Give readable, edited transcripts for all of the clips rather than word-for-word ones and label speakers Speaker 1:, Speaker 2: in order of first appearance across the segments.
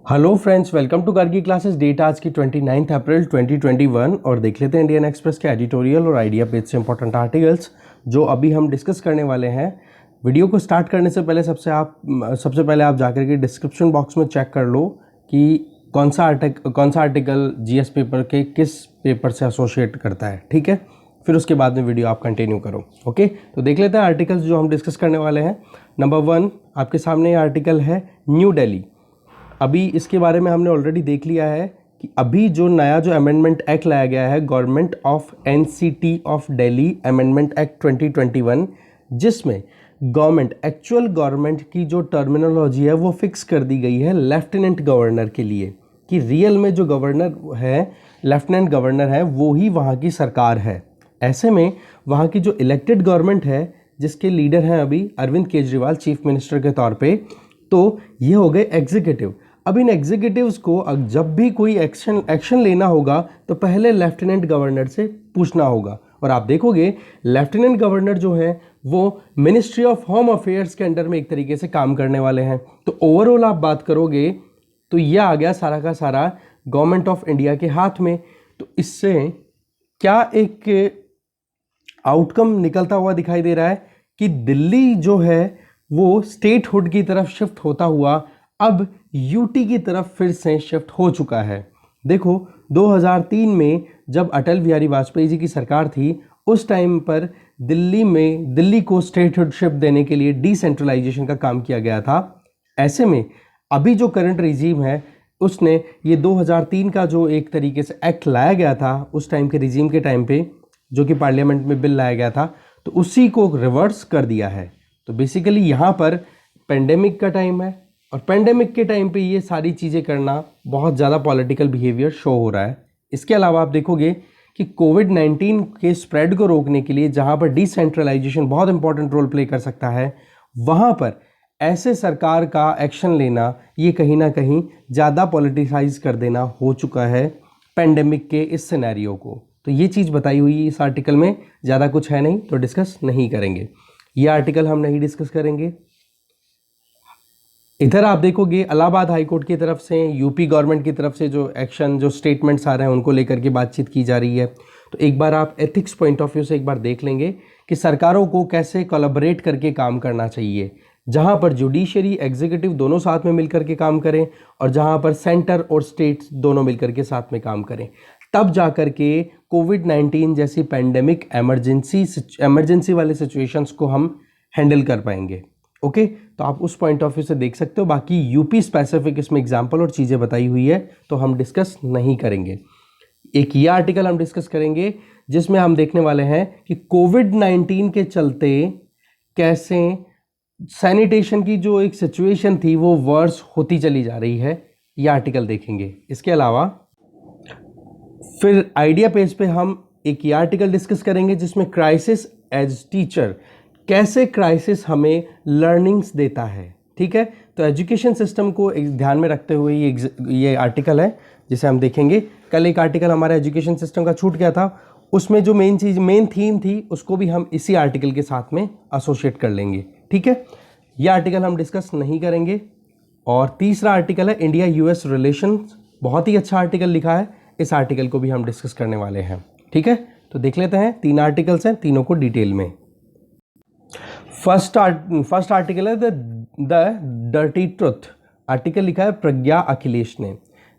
Speaker 1: Hello friends, welcome to Gargi classes. Date आज की 29 अप्रैल 2021 और देख लेते हैं इंडियन एक्सप्रेस के एडिटोरियल और आइडिया पेज से इंपॉर्टेंट आर्टिकल्स जो अभी हम डिस्कस करने वाले हैं। वीडियो को स्टार्ट करने से पहले सबसे पहले आप जाकर के डिस्क्रिप्शन बॉक्स में चेक कर लो कि कौन सा आर्टिकल जीएस पेपर के किस पेपर से एसोसिएट करता है। ठीक है, फिर उसके बाद में वीडियो आप कंटिन्यू करो। ओके, तो देख लेते हैं आर्टिकल्स जो हम डिस्कस करने वाले हैं। नंबर 1 आपके सामने ये आर्टिकल है न्यू दिल्ली। अभी इसके बारे में हमने ऑलरेडी देख लिया है कि अभी जो नया अमेंडमेंट एक्ट लाया गया है, government of NCT of Delhi amendment act 2021, जिसमें एक्चुअल गवर्नमेंट की जो टर्मिनोलॉजी है वो फिक्स कर दी गई है लेफ्टिनेंट गवर्नर के लिए, कि रियल में जो गवर्नर है, लेफ्टिनेंट गवर्नर है, वो ही वहाँ की सरकार है। ऐसे में वहाँ की जो इलेक्टेड गवर्नमेंट है, जिसके लीडर हैं अभी अरविंद केजरीवाल चीफ मिनिस्टर के तौर पे, तो ये हो गए एग्जीक्यूटिव। अब इन एग्जीक्यूटिव्स को जब भी कोई एक्शन लेना होगा तो पहले लेफ्टिनेंट गवर्नर से पूछना होगा। और आप देखोगे लेफ्टिनेंट गवर्नर जो है वो मिनिस्ट्री ऑफ होम अफेयर्स के अंडर में एक तरीके से काम करने वाले हैं। तो ओवरऑल आप बात करोगे तो यह आ गया सारा का सारा गवर्नमेंट ऑफ इंडिया के हाथ में। तो इससे क्या एक आउटकम निकलता हुआ दिखाई दे रहा है कि दिल्ली जो है वो स्टेटहुड की तरफ शिफ्ट होता हुआ अब यूटी की तरफ फिर से शिफ्ट हो चुका है। देखो 2003 में जब अटल बिहारी वाजपेयी जी की सरकार थी, उस टाइम पर दिल्ली को स्टेटहुडशिप देने के लिए डिसेंट्रलाइजेशन का काम किया गया था। ऐसे में अभी जो करंट रिजीम है उसने ये 2003 का जो एक तरीके से एक्ट लाया गया था उस टाइम के रिजीम के टाइम पे, जो कि पार्लियामेंट में बिल लाया गया था, तो उसी को रिवर्स कर दिया है। तो बेसिकली यहाँ पर पेंडेमिक का टाइम है और पेंडेमिक के टाइम पे ये सारी चीज़ें करना बहुत ज़्यादा पॉलिटिकल बिहेवियर शो हो रहा है। इसके अलावा आप देखोगे कि कोविड-19 के स्प्रेड को रोकने के लिए जहाँ पर डिसेंट्रलाइजेशन बहुत इंपॉर्टेंट रोल प्ले कर सकता है, वहाँ पर ऐसे सरकार का एक्शन लेना ये कहीं ना कहीं ज़्यादा पॉलिटिसाइज कर देना हो चुका है पेंडेमिक के इस सिनेरियो को। तो ये चीज़ बताई हुई है इस आर्टिकल में, ज़्यादा कुछ है नहीं तो डिस्कस नहीं करेंगे। ये आर्टिकल हम नहीं डिस्कस करेंगे। इधर आप देखोगे इलाहाबाद हाई कोर्ट की तरफ से, यूपी गवर्नमेंट की तरफ से जो एक्शन, जो स्टेटमेंट्स आ रहे हैं उनको लेकर के बातचीत की जा रही है। तो एक बार आप एथिक्स पॉइंट ऑफ व्यू से एक बार देख लेंगे कि सरकारों को कैसे कोलैबोरेट करके काम करना चाहिए, जहां पर जुडिशरी एग्जीक्यूटिव दोनों साथ में मिलकर के काम करें और जहां पर सेंटर और स्टेट्स दोनों मिलकर के साथ में काम करें, तब जाकर के कोविड-19 जैसी पैंडेमिक इमरजेंसी वाले सिचुएशंस को हम हैंडल कर पाएंगे। ओके, तो आप उस पॉइंट ऑफ व्यू से देख सकते हो। बाकी यूपी स्पेसिफिक इसमें एग्जांपल और चीज़ें बताई हुई है तो हम डिस्कस नहीं करेंगे। एक ये आर्टिकल हम डिस्कस करेंगे जिसमें हम देखने वाले हैं कि कोविड-19 के चलते कैसे सैनिटेशन की जो एक सिचुएशन थी वो वर्स होती चली जा रही है, ये आर्टिकल देखेंगे। इसके अलावा फिर आइडिया पेज पे हम एक ये आर्टिकल डिस्कस करेंगे जिसमें क्राइसिस एज टीचर, कैसे क्राइसिस हमें लर्निंग्स देता है। ठीक है, तो एजुकेशन सिस्टम को एक ध्यान में रखते हुए ये आर्टिकल है जिसे हम देखेंगे। कल एक आर्टिकल हमारा एजुकेशन सिस्टम का छूट गया था, उसमें जो मेन थीम थी उसको भी हम इसी आर्टिकल के साथ में एसोसिएट कर लेंगे। ठीक है, ये आर्टिकल हम डिस्कस नहीं करेंगे। और तीसरा आर्टिकल है इंडिया यूएस रिलेशंस, बहुत ही अच्छा आर्टिकल लिखा है, इस आर्टिकल को भी हम डिस्कस करने वाले हैं। ठीक है, तो देख लेते हैं। 3 आर्टिकल्स हैं, तीनों को डिटेल में। फर्स्ट आर्टिकल है द डर्टी ट्रुथ। आर्टिकल लिखा है प्रज्ञा अखिलेश ने।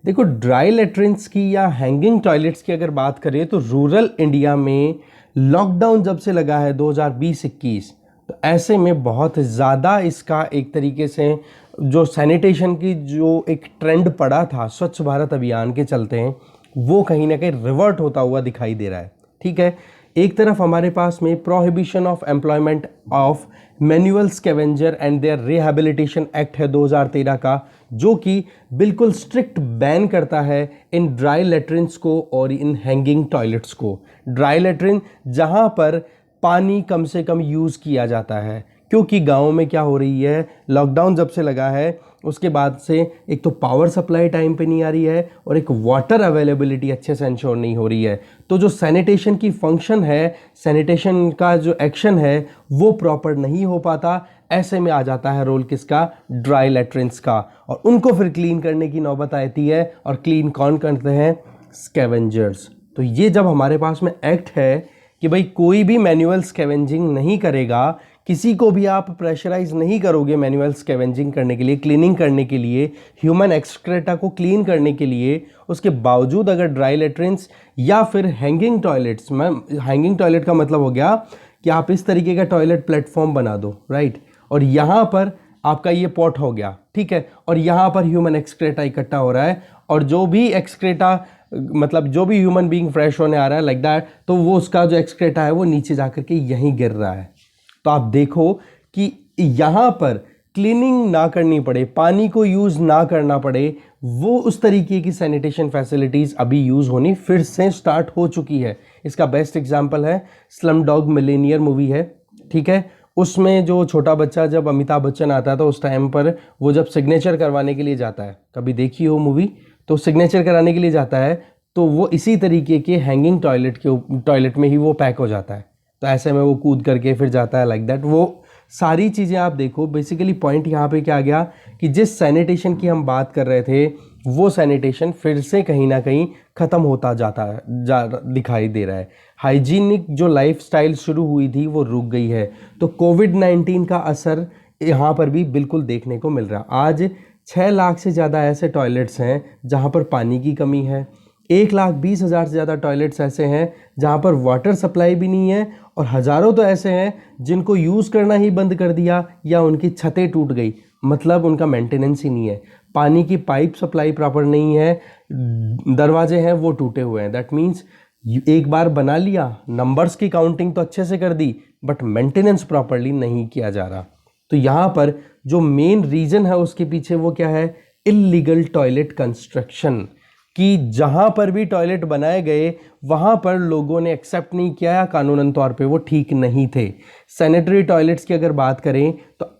Speaker 1: देखो, ड्राई लेट्रिन्स की या हैंगिंग टॉयलेट्स की अगर बात करें तो रूरल इंडिया में लॉकडाउन जब से लगा है 2020-21, तो ऐसे में बहुत ज़्यादा इसका एक तरीके से जो सैनिटेशन की जो एक ट्रेंड पड़ा था स्वच्छ भारत अभियान के चलते हैं, वो कहीं ना कहीं रिवर्ट होता हुआ दिखाई दे रहा है। ठीक है, एक तरफ हमारे पास में prohibition of employment of manual scavenger and their rehabilitation act है 2013 का, जो कि बिल्कुल स्ट्रिक्ट बैन करता है इन ड्राई लेट्रिन्स को और इन हैंगिंग टॉयलेट्स को। ड्राई लेट्रिन जहां पर पानी कम से कम यूज़ किया जाता है, क्योंकि गाँव में क्या हो रही है, लॉकडाउन जब से लगा है उसके बाद से एक तो पावर सप्लाई टाइम पे नहीं आ रही है और एक वाटर अवेलेबिलिटी अच्छे से इंश्योर नहीं हो रही है। तो जो सैनिटेशन की फंक्शन है, सैनिटेशन का जो एक्शन है वो प्रॉपर नहीं हो पाता। ऐसे में आ जाता है रोल किसका? ड्राई लेट्रिन्स का, और उनको फिर क्लीन करने की नौबत आती है। और क्लीन कौन करते हैं? स्कैवेंजर्स। तो ये जब हमारे पास में एक्ट है कि भाई कोई भी मैनुअल स्कैवेंजिंग नहीं करेगा, किसी को भी आप प्रेशराइज नहीं करोगे मैनुअल स्कैवेंजिंग करने के लिए, क्लीनिंग करने के लिए, ह्यूमन एक्सक्रेटा को क्लीन करने के लिए, उसके बावजूद अगर ड्राई लेट्रिन्स या फिर हैंगिंग टॉयलेट्स, मैं हैंगिंग टॉयलेट का मतलब हो गया कि आप इस तरीके का टॉयलेट प्लेटफॉर्म बना दो, राइट, और यहाँ पर आपका ये पॉट हो गया, ठीक है, और यहाँ पर ह्यूमन एक्सक्रेटा इकट्ठा हो रहा है, और जो भी एक्सक्रेटा मतलब जो भी ह्यूमन बीइंग फ्रेश होने आ रहा है लाइक दैट, तो वो उसका जो एक्सक्रेटा है वो नीचे जाकर के यहीं गिर रहा है। तो आप देखो कि यहाँ पर क्लीनिंग ना करनी पड़े, पानी को यूज़ ना करना पड़े, वो उस तरीके की सैनिटेशन फैसिलिटीज़ अभी यूज़ होनी फिर से स्टार्ट हो चुकी है। इसका बेस्ट एग्जांपल है स्लम डॉग मिलेनियर मूवी है, ठीक है। उसमें जो छोटा बच्चा, जब अमिताभ बच्चन आता है तो उस टाइम पर वो जब सिग्नेचर करवाने के लिए जाता है, कभी देखी हो मूवी, तो सिग्नेचर कराने के लिए जाता है तो वो इसी तरीके के हैंगिंग टॉयलेट में ही वो पैक हो जाता है। तो ऐसे में वो कूद करके फिर जाता है लाइक दैट। वो सारी चीज़ें आप देखो, बेसिकली पॉइंट यहाँ पे क्या आ गया कि जिस सैनिटेशन की हम बात कर रहे थे वो सैनिटेशन फिर से कहीं ना कहीं ख़त्म होता दिखाई दे रहा है। हाइजीनिक जो लाइफस्टाइल शुरू हुई थी वो रुक गई है। तो कोविड-19 का असर यहाँ पर भी बिल्कुल देखने को मिल रहा है। आज 6 लाख से ज़्यादा ऐसे टॉयलेट्स हैं जहाँ पर पानी की कमी है, 1,20,000 से ज़्यादा टॉयलेट्स ऐसे हैं जहाँ पर वाटर सप्लाई भी नहीं है, और हज़ारों तो ऐसे हैं जिनको यूज़ करना ही बंद कर दिया या उनकी छतें टूट गई, मतलब उनका मेंटेनेंस ही नहीं है, पानी की पाइप सप्लाई प्रॉपर नहीं है, दरवाजे हैं वो टूटे हुए हैं। दैट मीन्स एक बार बना लिया, नंबर्स की काउंटिंग तो अच्छे से कर दी, बट मेंटेनेंस प्रॉपरली नहीं किया जा रहा। तो यहाँ पर जो मेन रीज़न है उसके पीछे वो क्या है? इल्लीगल टॉयलेट कंस्ट्रक्शन, कि जहाँ पर भी टॉयलेट बनाए गए वहाँ पर लोगों ने एक्सेप्ट नहीं किया या कानूनन तौर पे वो ठीक नहीं थे। सैनिटरी टॉयलेट्स की अगर बात करें तो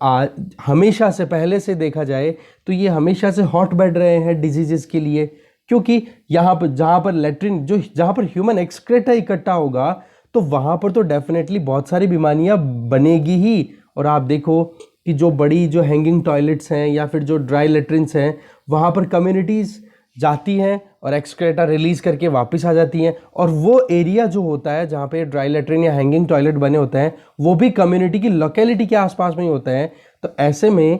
Speaker 1: हमेशा से, पहले से देखा जाए तो ये हमेशा से हॉट बेड रहे हैं डिजीजेस के लिए, क्योंकि यहाँ पर जहाँ पर लेट्रिन, जहाँ पर ह्यूमन एक्सक्रेटा इकट्ठा होगा तो वहाँ पर तो डेफिनेटली बहुत सारी बीमारियाँ बनेगी ही। और आप देखो कि जो बड़ी जो हैंगिंग टॉयलेट्स हैं या फिर जो ड्राई लेट्रिन्स हैं वहाँ पर कम्युनिटीज़ जाती हैं और एक्सक्रेटा रिलीज़ करके वापस आ जाती हैं, और वो एरिया जो होता है जहाँ पे ड्राई लेट्रिन या हैंगिंग टॉयलेट बने होते हैं वो भी कम्युनिटी की लोकेलिटी के आसपास में ही होते हैं। तो ऐसे में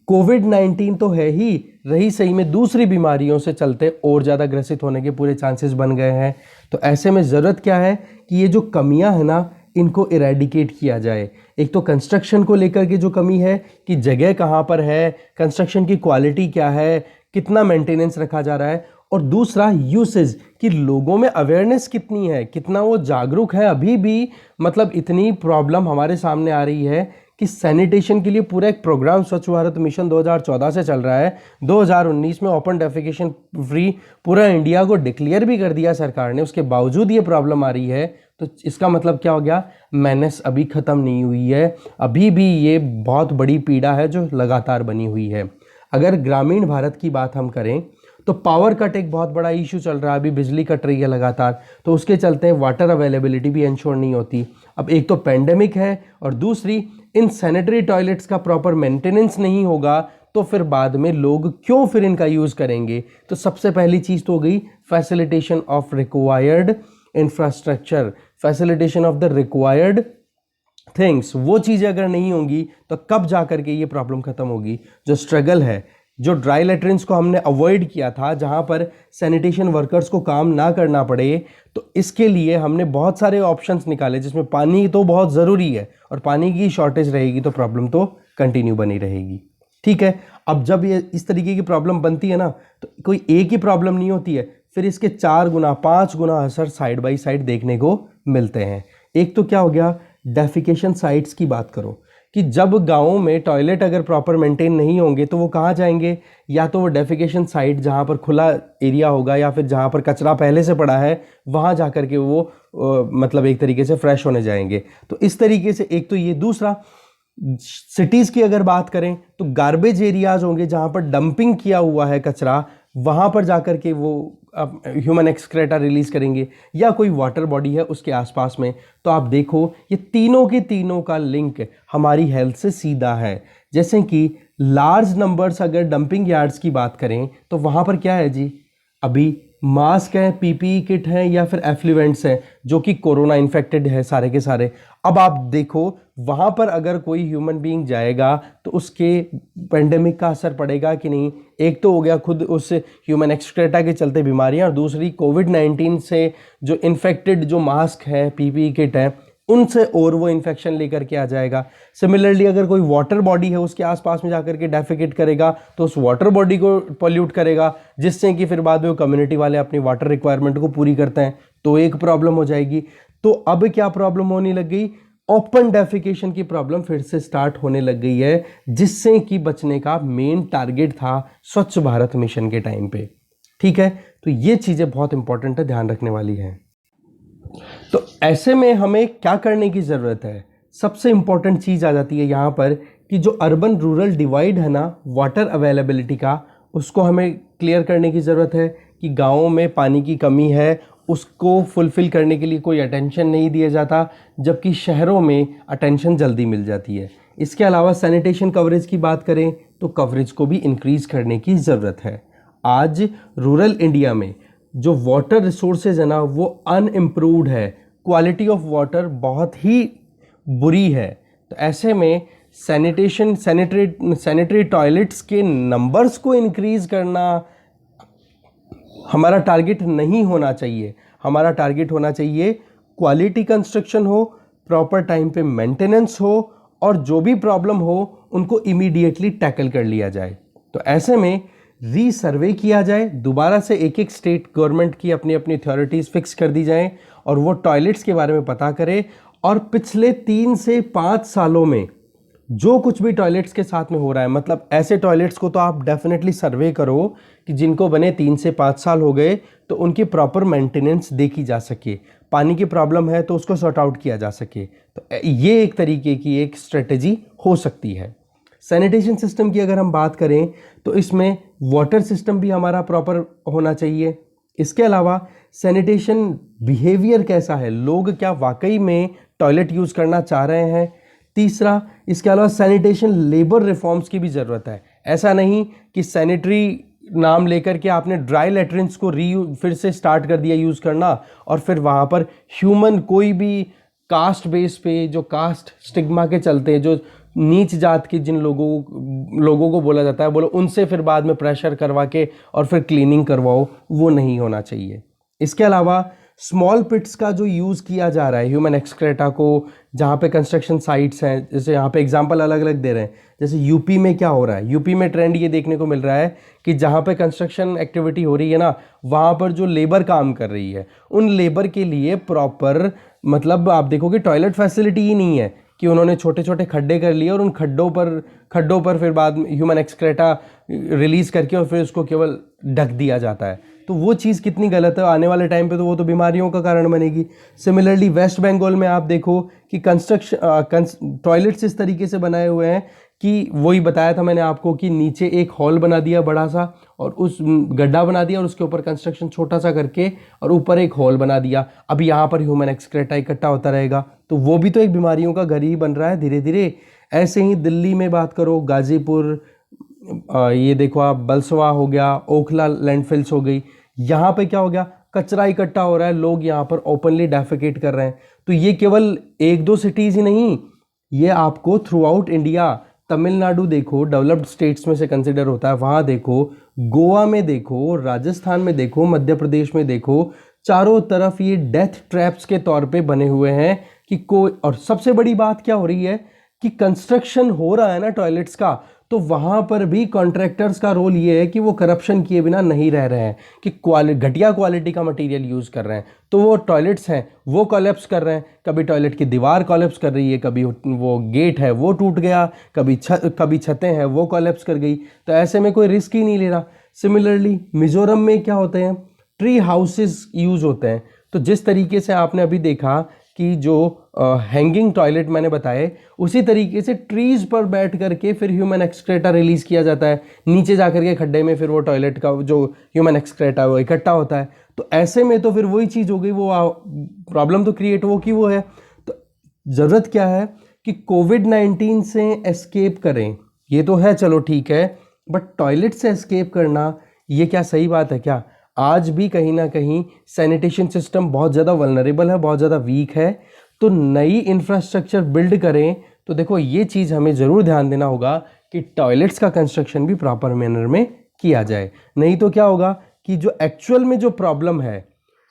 Speaker 1: कोविड-19 तो है ही, रही सही में दूसरी बीमारियों से चलते और ज़्यादा ग्रसित होने के पूरे चांसेस बन गए हैं। तो ऐसे में ज़रूरत क्या है कि ये जो कमियां हैं ना, इनको इरेडिकेट किया जाए। एक तो कंस्ट्रक्शन को लेकर के जो कमी है कि जगह कहाँ पर है, कंस्ट्रक्शन की क्वालिटी क्या है, कितना मेंटेनेंस रखा जा रहा है, और दूसरा यूसेज, कि लोगों में अवेयरनेस कितनी है, कितना वो जागरूक है। अभी भी मतलब इतनी प्रॉब्लम हमारे सामने आ रही है कि सैनिटेशन के लिए पूरा एक प्रोग्राम स्वच्छ भारत मिशन 2014 से चल रहा है। 2019 में ओपन डेफिकेशन फ्री पूरा इंडिया को डिक्लेयर भी कर दिया सरकार ने, उसके बावजूद ये प्रॉब्लम आ रही है। तो इसका मतलब क्या हो गया? मेनेस अभी ख़त्म नहीं हुई है, अभी भी ये बहुत बड़ी पीड़ा है जो लगातार बनी हुई है। अगर ग्रामीण भारत की बात हम करें तो पावर कट एक बहुत बड़ा इशू चल रहा है, अभी बिजली कट रही है लगातार, तो उसके चलते वाटर अवेलेबिलिटी भी इंश्योर नहीं होती। अब एक तो पेंडेमिक है और दूसरी इन सैनिटरी टॉयलेट्स का प्रॉपर मेंटेनेंस नहीं होगा, तो फिर बाद में लोग क्यों फिर इनका यूज़ करेंगे? तो सबसे पहली चीज़ तो हो गई facilitation of required infrastructure, facilitation of the required things. वो चीज़ें अगर नहीं होंगी तो कब जा करके ये प्रॉब्लम खत्म होगी? जो स्ट्रगल है, जो ड्राई लेट्रिन्स को हमने अवॉइड किया था, जहाँ पर सैनिटेशन वर्कर्स को काम ना करना पड़े, तो इसके लिए हमने बहुत सारे ऑप्शंस निकाले, जिसमें पानी तो बहुत ज़रूरी है, और पानी की शॉर्टेज रहेगी तो प्रॉब्लम तो कंटिन्यू बनी रहेगी। ठीक है, अब जब ये इस तरीके की प्रॉब्लम बनती है ना, तो कोई एक ही प्रॉब्लम नहीं होती है, फिर इसके 4 गुना 5 गुना असर साइड बाई साइड देखने को मिलते हैं। एक तो क्या हो गया, डेफिकेशन साइट्स की बात करो, कि जब गाँवों में टॉयलेट अगर प्रॉपर मेंटेन नहीं होंगे तो वो कहाँ जाएंगे? या तो वो डेफिकेशन साइट जहाँ पर खुला एरिया होगा या फिर जहाँ पर कचरा पहले से पड़ा है वहाँ जा कर के वो मतलब एक तरीके से फ्रेश होने जाएंगे। तो इस तरीके से एक तो ये, दूसरा सिटीज़ की अगर बात करें तो गार्बेज एरियाज होंगे जहाँ पर डंपिंग किया हुआ है कचरा, वहाँ पर जाकर के वो ह्यूमन एक्सक्रेटा रिलीज करेंगे, या कोई वाटर बॉडी है उसके आसपास में। तो आप देखो ये तीनों के तीनों का लिंक हमारी हेल्थ से सीधा है। जैसे कि लार्ज नंबर्स अगर डंपिंग यार्ड्स की बात करें तो वहाँ पर क्या है जी, अभी मास्क हैं, पीपीई किट हैं या फिर एफ्लुएंट्स हैं जो कि कोरोना इन्फेक्टेड है सारे के सारे। अब आप देखो वहाँ पर अगर कोई ह्यूमन बीइंग जाएगा तो उसके पेंडेमिक का असर पड़ेगा कि नहीं। एक तो हो गया खुद उस ह्यूमन एक्सक्रेटा के चलते बीमारियाँ, और दूसरी कोविड-19 से जो इन्फेक्टेड जो मास्क है, पीपीई किट है, उनसे और वो इन्फेक्शन लेकर के आ जाएगा। सिमिलरली अगर कोई वाटर बॉडी है उसके आसपास में जाकर के डेफिकेट करेगा तो उस वाटर बॉडी को पॉल्यूट करेगा, जिससे कि फिर बाद में वो कम्युनिटी वाले अपनी वाटर रिक्वायरमेंट को पूरी करते हैं, तो एक प्रॉब्लम हो जाएगी। तो अब क्या प्रॉब्लम होने लग गई, ओपन डेफिकेशन की प्रॉब्लम फिर से स्टार्ट होने लग गई है, जिससे कि बचने का मेन टारगेट था स्वच्छ भारत मिशन के टाइम पे। ठीक है, तो ये चीज़ें बहुत इंपॉर्टेंट है, ध्यान रखने वाली है। तो ऐसे में हमें क्या करने की ज़रूरत है, सबसे इंपॉर्टेंट चीज़ आ जाती है यहाँ पर कि जो अर्बन रूरल डिवाइड है ना वाटर अवेलेबिलिटी का, उसको हमें क्लियर करने की ज़रूरत है कि गाँवों में पानी की कमी है, उसको फुलफ़िल करने के लिए कोई अटेंशन नहीं दिया जाता, जबकि शहरों में अटेंशन जल्दी मिल जाती है। इसके अलावा सैनिटेशन कवरेज की बात करें तो कवरेज को भी इंक्रीज़ करने की ज़रूरत है। आज रूरल इंडिया में जो वाटर रिसोर्सेज है ना वो अनइम्प्रूव्ड है, क्वालिटी ऑफ वाटर बहुत ही बुरी है। तो ऐसे में सैनिटरी टॉयलेट्स के नंबर्स को इंक्रीज़ करना हमारा टारगेट नहीं होना चाहिए। हमारा टारगेट होना चाहिए क्वालिटी कंस्ट्रक्शन हो, प्रॉपर टाइम पे मेंटेनेंस हो, और जो भी प्रॉब्लम हो उनको इमीडिएटली टैकल कर लिया जाए। तो ऐसे में रीसर्वे किया जाए, दोबारा से एक एक स्टेट गवर्नमेंट की अपनी अपनी अथॉरिटीज़ फिक्स कर दी जाएं, और वो टॉयलेट्स के बारे में पता करें, और पिछले 3 से 5 सालों में जो कुछ भी टॉयलेट्स के साथ में हो रहा है, मतलब ऐसे टॉयलेट्स को तो आप डेफिनेटली सर्वे करो कि जिनको बने 3 से 5 साल हो गए, तो उनकी प्रॉपर मेंटेनेंस देखी जा सके, पानी की प्रॉब्लम है तो उसको सॉर्ट आउट किया जा सके। तो ये एक तरीके की एक स्ट्रेटेजी हो सकती है। सैनिटेशन सिस्टम की अगर हम बात करें तो इसमें वाटर सिस्टम भी हमारा प्रॉपर होना चाहिए। इसके अलावा सैनिटेशन बिहेवियर कैसा है, लोग क्या वाकई में टॉयलेट यूज़ करना चाह रहे हैं। तीसरा, इसके अलावा सैनिटेशन लेबर रिफॉर्म्स की भी ज़रूरत है। ऐसा नहीं कि सैनिटरी नाम लेकर के आपने ड्राई लेटरिन्स को फिर से स्टार्ट कर दिया यूज़ करना, और फिर वहाँ पर ह्यूमन कोई भी कास्ट बेस पे, जो कास्ट स्टिग्मा के चलते हैं, जो नीच जात के जिन लोगों को बोला जाता है, बोलो उनसे फिर बाद में प्रेशर करवा के और फिर क्लीनिंग करवाओ, वो नहीं होना चाहिए। इसके अलावा स्मॉल पिट्स का जो यूज़ किया जा रहा है ह्यूमन एक्सक्रेटा को, जहाँ पे कंस्ट्रक्शन साइट्स हैं, जैसे यहाँ पे एग्जांपल अलग अलग दे रहे हैं, जैसे यूपी में क्या हो रहा है, यूपी में ट्रेंड ये देखने को मिल रहा है कि जहाँ पे कंस्ट्रक्शन एक्टिविटी हो रही है ना, वहाँ पर जो लेबर काम कर रही है उन लेबर के लिए प्रॉपर, मतलब आप देखोगे टॉयलेट फैसिलिटी ही नहीं है, कि उन्होंने छोटे छोटे खड्डे कर लिए और उन खड्डों पर फिर बाद में ह्यूमन एक्सक्रेटा रिलीज़ करके और फिर उसको केवल ढक दिया जाता है। तो वो चीज़ कितनी गलत है, आने वाले टाइम पे तो वो तो बीमारियों का कारण बनेगी। सिमिलरली वेस्ट बंगाल में आप देखो कि टॉयलेट्स इस तरीके से बनाए हुए हैं कि वही बताया था मैंने आपको कि नीचे एक हॉल बना दिया बड़ा सा, और उस गड्ढा बना दिया और उसके ऊपर कंस्ट्रक्शन छोटा सा करके और ऊपर एक हॉल बना दिया। अब यहाँ पर ह्यूमन एक्सक्रेटा इकट्ठा होता रहेगा, तो वो भी तो एक बीमारियों का घर ही बन रहा है धीरे धीरे। ऐसे ही दिल्ली में बात करो, गाजीपुर, ये देखो आप बलसवा हो गया, ओखला लैंडफिल्स हो गई, यहाँ पे क्या हो गया, कचरा इकट्ठा हो रहा है, लोग यहाँ पर ओपनली डेफिकेट कर रहे हैं। तो ये केवल 1-2 सिटीज़ ही नहीं, ये आपको थ्रू आउट इंडिया, तमिलनाडु देखो डेवलप्ड स्टेट्स में से कंसिडर होता है, वहाँ देखो, गोवा में देखो, राजस्थान में देखो, मध्य प्रदेश में देखो, चारों तरफ ये डेथ ट्रैप्स के तौर पे बने हुए हैं कि कोई। और सबसे बड़ी बात क्या हो रही है कि कंस्ट्रक्शन हो रहा है ना टॉयलेट्स का, तो वहाँ पर भी कॉन्ट्रैक्टर्स का रोल ये है कि वो करप्शन किए बिना नहीं रह रहे हैं, कि घटिया क्वालिटी का मटेरियल यूज़ कर रहे हैं, तो वो टॉयलेट्स हैं वो कोलैप्स कर रहे हैं। कभी टॉयलेट की दीवार कोलैप्स कर रही है, कभी वो गेट है वो टूट गया, कभी छतें हैं वो कोलैप्स कर गई, तो ऐसे में कोई रिस्क ही नहीं ले रहा। सिमिलरली मिजोरम में क्या होते हैं, ट्री हाउसेस यूज़ होते हैं। तो जिस तरीके से आपने अभी देखा कि जो हैंगिंग टॉयलेट मैंने बताए, उसी तरीके से ट्रीज पर बैठ करके फिर ह्यूमन एक्सक्रेटा रिलीज किया जाता है, नीचे जाकर के खड्डे में फिर वो टॉयलेट का जो ह्यूमन एक्सक्रेटा वो इकट्ठा होता है। तो ऐसे में तो फिर वही चीज़ हो गई, वो प्रॉब्लम तो क्रिएट वो की वो है। तो ज़रूरत क्या है कि कोविड-19 से एस्केप करें, ये तो है चलो ठीक है, बट टॉयलेट से एस्केप करना ये क्या सही बात है क्या? आज भी कहीं ना कहीं सैनिटेशन सिस्टम बहुत ज़्यादा वल्नरेबल है, बहुत ज़्यादा वीक है। तो नई इंफ्रास्ट्रक्चर बिल्ड करें तो देखो ये चीज़ हमें ज़रूर ध्यान देना होगा कि टॉयलेट्स का कंस्ट्रक्शन भी प्रॉपर मैनर में किया जाए। नहीं तो क्या होगा कि जो एक्चुअल में जो प्रॉब्लम है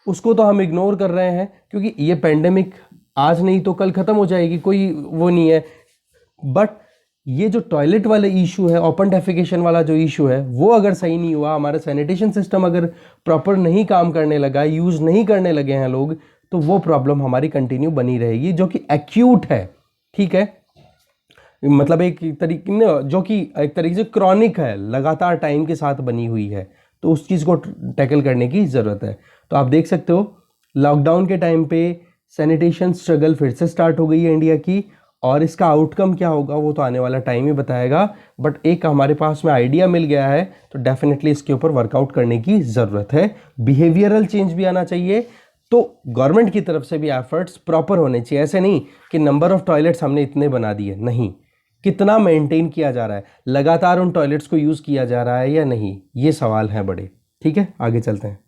Speaker 1: उसको तो हम इग्नोर कर रहे हैं, क्योंकि ये पेंडेमिक आज नहीं तो कल ख़त्म हो जाएगी, कोई वो नहीं है। बट ये जो टॉयलेट वाला इशू है, ओपन डेफिकेशन वाला जो इशू है, वो अगर सही नहीं हुआ, हमारा सैनिटेशन सिस्टम अगर प्रॉपर नहीं काम करने लगा, यूज़ नहीं करने लगे हैं लोग, तो वो प्रॉब्लम हमारी कंटिन्यू बनी रहेगी, जो कि एक्यूट है। ठीक है, मतलब एक तरीके जो कि एक तरीके से क्रॉनिक है, लगातार टाइम के साथ बनी हुई है, तो उस चीज़ को टैकल करने की ज़रूरत है। तो आप देख सकते हो लॉकडाउन के टाइम पे सैनिटेशन स्ट्रगल फिर से स्टार्ट हो गई है इंडिया की, और इसका आउटकम क्या होगा वो तो आने वाला टाइम ही बताएगा। बट एक हमारे पास में आइडिया मिल गया है, तो डेफिनेटली इसके ऊपर वर्कआउट करने की ज़रूरत है। बिहेवियरल चेंज भी आना चाहिए, तो गवर्नमेंट की तरफ से भी एफर्ट्स प्रॉपर होने चाहिए। ऐसे नहीं कि नंबर ऑफ टॉयलेट्स हमने इतने बना दिए, नहीं, कितना मेंटेन किया जा रहा है, लगातार उन टॉयलेट्स को यूज़ किया जा रहा है या नहीं, ये सवाल हैं बड़े। ठीक है, आगे चलते हैं।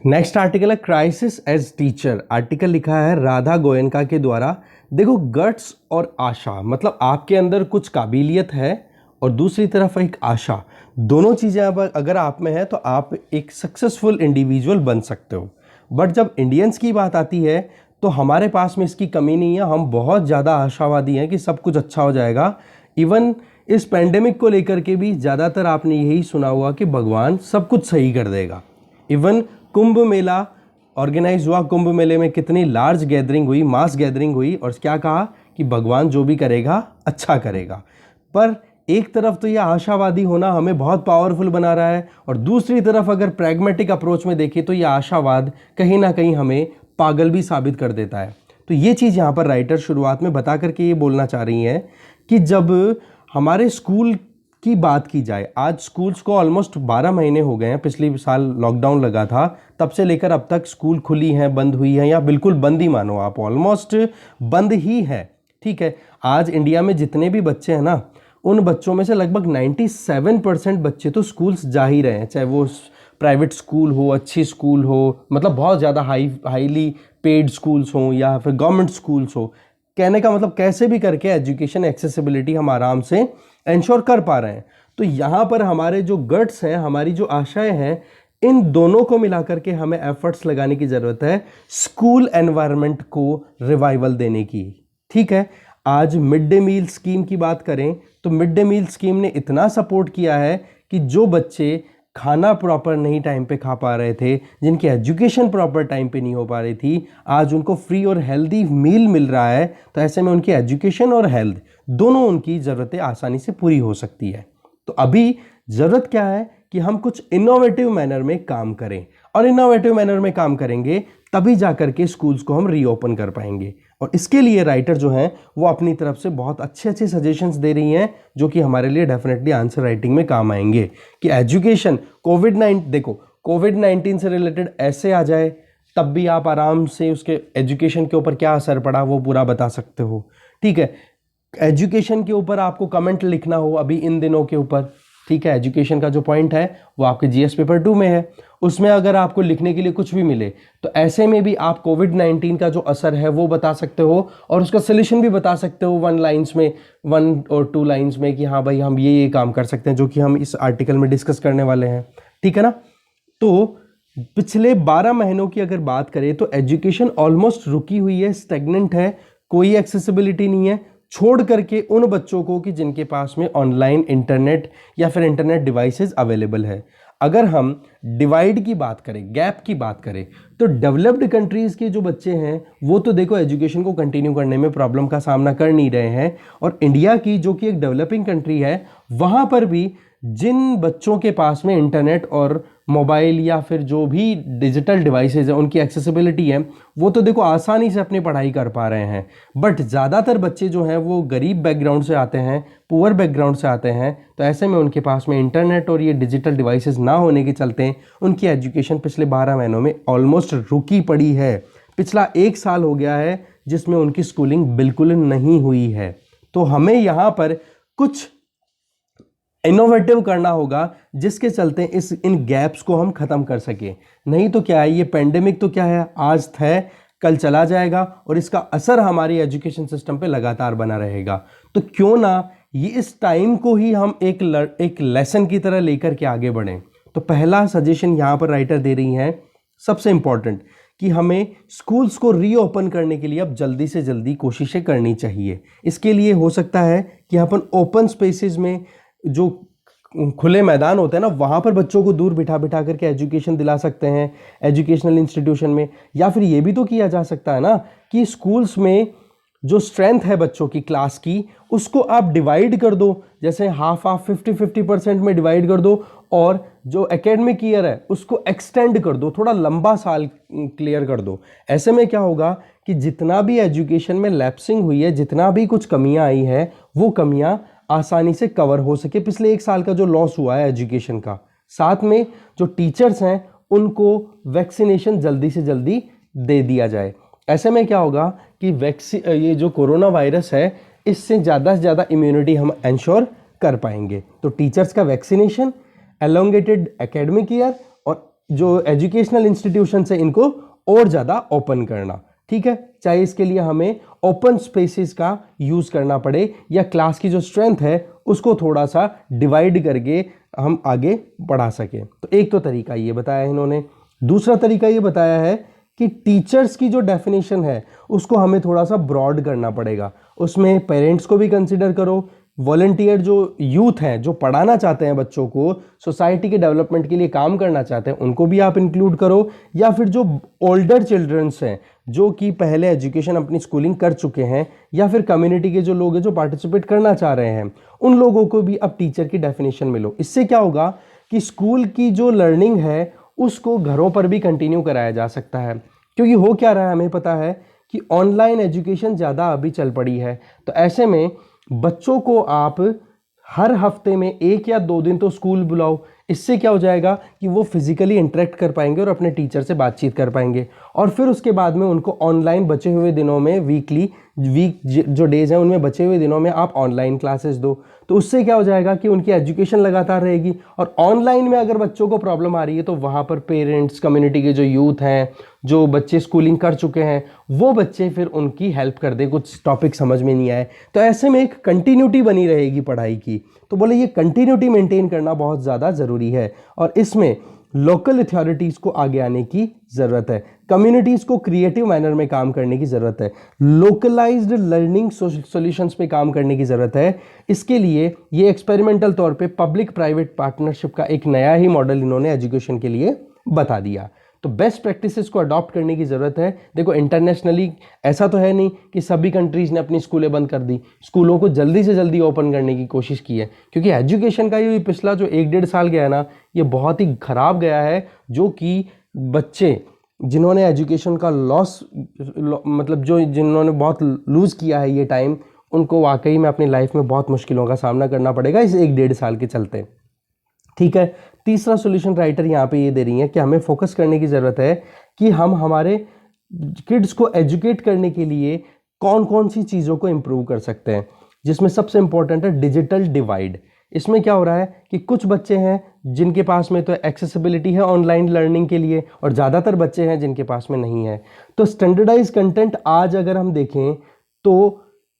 Speaker 1: नेक्स्ट आर्टिकल है क्राइसिस एज टीचर। आर्टिकल लिखा है राधा गोयनका के द्वारा। देखो, गट्स और आशा, मतलब आपके अंदर कुछ काबिलियत है और दूसरी तरफ एक आशा, दोनों चीज़ें अगर आप में है तो आप एक सक्सेसफुल इंडिविजुअल बन सकते हो। बट जब इंडियंस की बात आती है तो हमारे पास में इसकी कमी नहीं है, हम बहुत ज़्यादा आशावादी हैं कि सब कुछ अच्छा हो जाएगा। इवन इस पेंडेमिक को लेकर के भी ज़्यादातर आपने यही सुना हुआ कि भगवान सब कुछ सही कर देगा। इवन कुंभ मेला ऑर्गेनाइज हुआ, कुंभ मेले में कितनी लार्ज गैदरिंग हुई, मास गैदरिंग हुई, और क्या कहा कि भगवान जो भी करेगा अच्छा करेगा। पर एक तरफ तो ये आशावादी होना हमें बहुत पावरफुल बना रहा है, और दूसरी तरफ अगर प्रैग्मेटिक अप्रोच में देखें तो ये आशावाद कहीं ना कहीं हमें पागल भी साबित कर देता है। तो ये चीज़ यहाँ पर राइटर शुरुआत में बता करके ये बोलना चाह रही हैं कि जब हमारे स्कूल की बात की जाए, आज स्कूल्स को ऑलमोस्ट 12 महीने हो गए हैं, पिछले साल लॉकडाउन लगा था, तब से लेकर अब तक स्कूल खुली हैं, बंद हुई हैं, या बिल्कुल बंद ही मानो आप, ऑलमोस्ट बंद ही है। ठीक है, आज इंडिया में जितने भी बच्चे हैं ना, उन बच्चों में से लगभग 97% बच्चे तो स्कूल्स जा ही रहे हैं, चाहे वो प्राइवेट स्कूल हो, अच्छी स्कूल हो, मतलब बहुत ज़्यादा हाईली पेड स्कूल्स हों या फिर गवर्नमेंट स्कूल्स हो। कहने का मतलब कैसे भी करके एजुकेशन एक्सेसिबिलिटी हम आराम से इंश्योर कर पा रहे हैं। तो यहाँ पर हमारे जो गट्स हैं, हमारी जो आशाएं हैं, इन दोनों को मिलाकर के हमें एफर्ट्स लगाने की ज़रूरत है स्कूल एनवायरनमेंट को रिवाइवल देने की। ठीक है, आज मिड डे मील स्कीम की बात करें तो मिड डे मील स्कीम ने इतना सपोर्ट किया है कि जो बच्चे खाना प्रॉपर नहीं टाइम पे खा पा रहे थे, जिनकी एजुकेशन प्रॉपर टाइम पे नहीं हो पा रही थी, आज उनको फ्री और हेल्दी मील मिल रहा है। तो ऐसे में उनकी एजुकेशन और हेल्थ दोनों उनकी ज़रूरतें आसानी से पूरी हो सकती है। तो अभी ज़रूरत क्या है कि हम कुछ इनोवेटिव मैनर में काम करें, और इनोवेटिव मैनर में काम करेंगे तभी जाकर के स्कूल्स को हम रीओपन कर पाएंगे। और इसके लिए राइटर जो हैं वो अपनी तरफ से बहुत अच्छे अच्छे सजेशंस दे रही हैं, जो कि हमारे लिए डेफिनेटली आंसर राइटिंग में काम आएंगे। कि एजुकेशन कोविड-19 से रिलेटेड ऐसे आ जाए, तब भी आप आराम से उसके एजुकेशन के ऊपर क्या असर पड़ा वो पूरा बता सकते हो। ठीक है, एजुकेशन के ऊपर आपको कमेंट लिखना हो अभी इन दिनों के ऊपर, ठीक है, एजुकेशन का जो पॉइंट है वो आपके जीएस पेपर 2 में है, उसमें अगर आपको लिखने के लिए कुछ भी मिले तो ऐसे में भी आप कोविड-19 का जो असर है वो बता सकते हो, और उसका सोल्यूशन भी बता सकते हो 1 और 2 लाइन्स में कि हाँ भाई हम ये काम कर सकते हैं, जो कि हम इस आर्टिकल में डिस्कस करने वाले हैं। ठीक है ना। तो पिछले 12 महीनों की अगर बात करें तो एजुकेशन ऑलमोस्ट रुकी हुई है, स्टेगनेंट है, कोई एक्सेसिबिलिटी नहीं है, छोड़ करके उन बच्चों को कि जिनके पास में ऑनलाइन इंटरनेट या फिर इंटरनेट डिवाइसेस अवेलेबल है। अगर हम डिवाइड की बात करें, गैप की बात करें, तो डेवलप्ड कंट्रीज़ के जो बच्चे हैं वो तो देखो एजुकेशन को कंटिन्यू करने में प्रॉब्लम का सामना कर नहीं रहे हैं, और इंडिया की जो कि एक डेवलपिंग कंट्री है, वहाँ पर भी जिन बच्चों के पास में इंटरनेट और मोबाइल या फिर जो भी डिजिटल डिवाइसेज है उनकी एक्सेसिबिलिटी है, वो तो देखो आसानी से अपनी पढ़ाई कर पा रहे हैं। बट ज़्यादातर बच्चे जो हैं वो गरीब बैकग्राउंड से आते हैं, पुअर बैकग्राउंड से आते हैं, तो ऐसे में उनके पास में इंटरनेट और ये डिजिटल डिवाइसेज ना होने के चलते उनकी एजुकेशन पिछले 12 महीनों में ऑलमोस्ट रुकी पड़ी है। पिछला 1 साल हो गया है जिसमें उनकी स्कूलिंग बिल्कुल नहीं हुई है। तो हमें यहाँ पर कुछ इनोवेटिव करना होगा जिसके चलते इन गैप्स को हम ख़त्म कर सके। नहीं तो क्या है, ये पेंडेमिक तो क्या है, आज है कल चला जाएगा और इसका असर हमारी एजुकेशन सिस्टम पे लगातार बना रहेगा। तो क्यों ना ये इस टाइम को ही हम एक लेसन की तरह लेकर के आगे बढ़ें। तो पहला सजेशन यहाँ पर राइटर दे रही हैं, सबसे इंपॉर्टेंट, कि हमें स्कूल्स को रीओपन करने के लिए अब जल्दी से जल्दी कोशिशें करनी चाहिए। इसके लिए हो सकता है कि अपन ओपन स्पेसेस में, जो खुले मैदान होते हैं ना, वहाँ पर बच्चों को दूर बिठा बिठा करके एजुकेशन दिला सकते हैं एजुकेशनल इंस्टीट्यूशन में। या फिर ये भी तो किया जा सकता है ना कि स्कूल्स में जो स्ट्रेंथ है बच्चों की क्लास की, उसको आप डिवाइड कर दो, जैसे हाफ 50-50% में डिवाइड कर दो, और जो एकेडमिक ईयर है उसको एक्सटेंड कर दो, थोड़ा लंबा साल क्लियर कर दो। ऐसे में क्या होगा कि जितना भी एजुकेशन में लैप्सिंग हुई है, जितना भी कुछ कमियां आई है, वो कमियां आसानी से कवर हो सके। पिछले 1 साल का जो लॉस हुआ है एजुकेशन का, साथ में जो टीचर्स हैं उनको वैक्सीनेशन जल्दी से जल्दी दे दिया जाए। ऐसे में क्या होगा कि ये जो कोरोना वायरस है, इससे ज़्यादा से ज़्यादा इम्यूनिटी हम इंश्योर कर पाएंगे। तो टीचर्स का वैक्सीनेशन, एलोंगेटेड एकेडमिक ईयर, और जो एजुकेशनल इंस्टीट्यूशन है इनको और ज़्यादा ओपन करना, ठीक है। चाहे इसके लिए हमें ओपन स्पेसेस का यूज़ करना पड़े, या क्लास की जो स्ट्रेंथ है उसको थोड़ा सा डिवाइड करके हम आगे बढ़ा सकें। तो एक तो तरीका ये बताया इन्होंने। दूसरा तरीका ये बताया है कि टीचर्स की जो डेफिनेशन है उसको हमें थोड़ा सा ब्रॉड करना पड़ेगा। उसमें पेरेंट्स को भी कंसिडर करो, वॉलंटियर जो यूथ हैं जो पढ़ाना चाहते हैं बच्चों को, सोसाइटी के डेवलपमेंट के लिए काम करना चाहते हैं, उनको भी आप इंक्लूड करो। या फिर जो ओल्डर चिल्ड्रंस हैं जो कि पहले एजुकेशन अपनी स्कूलिंग कर चुके हैं, या फिर कम्युनिटी के जो लोग हैं जो पार्टिसिपेट करना चाह रहे हैं, उन लोगों को भी अब टीचर की डेफिनेशन मिलो। इससे क्या होगा कि स्कूल की जो लर्निंग है उसको घरों पर भी कंटिन्यू कराया जा सकता है। क्योंकि हो क्या रहा है, हमें पता है कि ऑनलाइन एजुकेशन ज़्यादा अभी चल पड़ी है। तो ऐसे में बच्चों को आप हर हफ्ते में 1 या 2 दिन तो स्कूल बुलाओ। इससे क्या हो जाएगा कि वो फिजिकली इंटरेक्ट कर पाएंगे और अपने टीचर से बातचीत कर पाएंगे। और फिर उसके बाद में उनको ऑनलाइन बचे हुए दिनों में, वीक जो डेज हैं उनमें बचे हुए दिनों में आप ऑनलाइन क्लासेस दो। तो उससे क्या हो जाएगा कि उनकी एजुकेशन लगातार रहेगी। और ऑनलाइन में अगर बच्चों को प्रॉब्लम आ रही है तो वहाँ पर पेरेंट्स, कम्युनिटी के जो यूथ हैं, जो बच्चे स्कूलिंग कर चुके हैं, वो बच्चे फिर उनकी हेल्प कर दे, कुछ टॉपिक समझ में नहीं आए। तो ऐसे में एक कंटिन्यूटी बनी रहेगी पढ़ाई की। तो बोले ये कंटिन्यूटी मेंटेन करना बहुत ज़्यादा ज़रूरी है, और इसमें लोकल अथॉरिटीज़ को आगे आने की ज़रूरत है, कम्युनिटीज़ को क्रिएटिव मैनर में काम करने की ज़रूरत है, लोकलाइज्ड लर्निंग सॉल्यूशंस पे काम करने की ज़रूरत है। इसके लिए ये एक्सपेरिमेंटल तौर पे पब्लिक प्राइवेट पार्टनरशिप का एक नया ही मॉडल इन्होंने एजुकेशन के लिए बता दिया। तो बेस्ट प्रैक्टिसेस को अडॉप्ट करने की ज़रूरत है। देखो इंटरनेशनली ऐसा तो है नहीं कि सभी कंट्रीज़ ने अपनी स्कूलें बंद कर दी, स्कूलों को जल्दी से जल्दी ओपन करने की कोशिश की है। क्योंकि एजुकेशन का ये पिछला जो 1-1.5 साल गया है ना, ये बहुत ही ख़राब गया है। जो कि बच्चे जिन्होंने एजुकेशन का लॉस, मतलब जो जिन्होंने बहुत लूज़ किया है ये टाइम, उनको वाकई में अपनी लाइफ में बहुत मुश्किलों का सामना करना पड़ेगा इस 1-1.5 साल के चलते। ठीक है। तीसरा सॉल्यूशन राइटर यहाँ पे ये दे रही है कि हमें फोकस करने की ज़रूरत है कि हम हमारे किड्स को एजुकेट करने के लिए कौन कौन सी चीज़ों को इम्प्रूव कर सकते हैं, जिसमें सबसे इंपॉर्टेंट है डिजिटल डिवाइड। इसमें क्या हो रहा है कि कुछ बच्चे हैं जिनके पास में तो एक्सेसिबिलिटी है ऑनलाइन लर्निंग के लिए, और ज़्यादातर बच्चे हैं जिनके पास में नहीं है। तो स्टैंडर्डाइज कंटेंट आज अगर हम देखें तो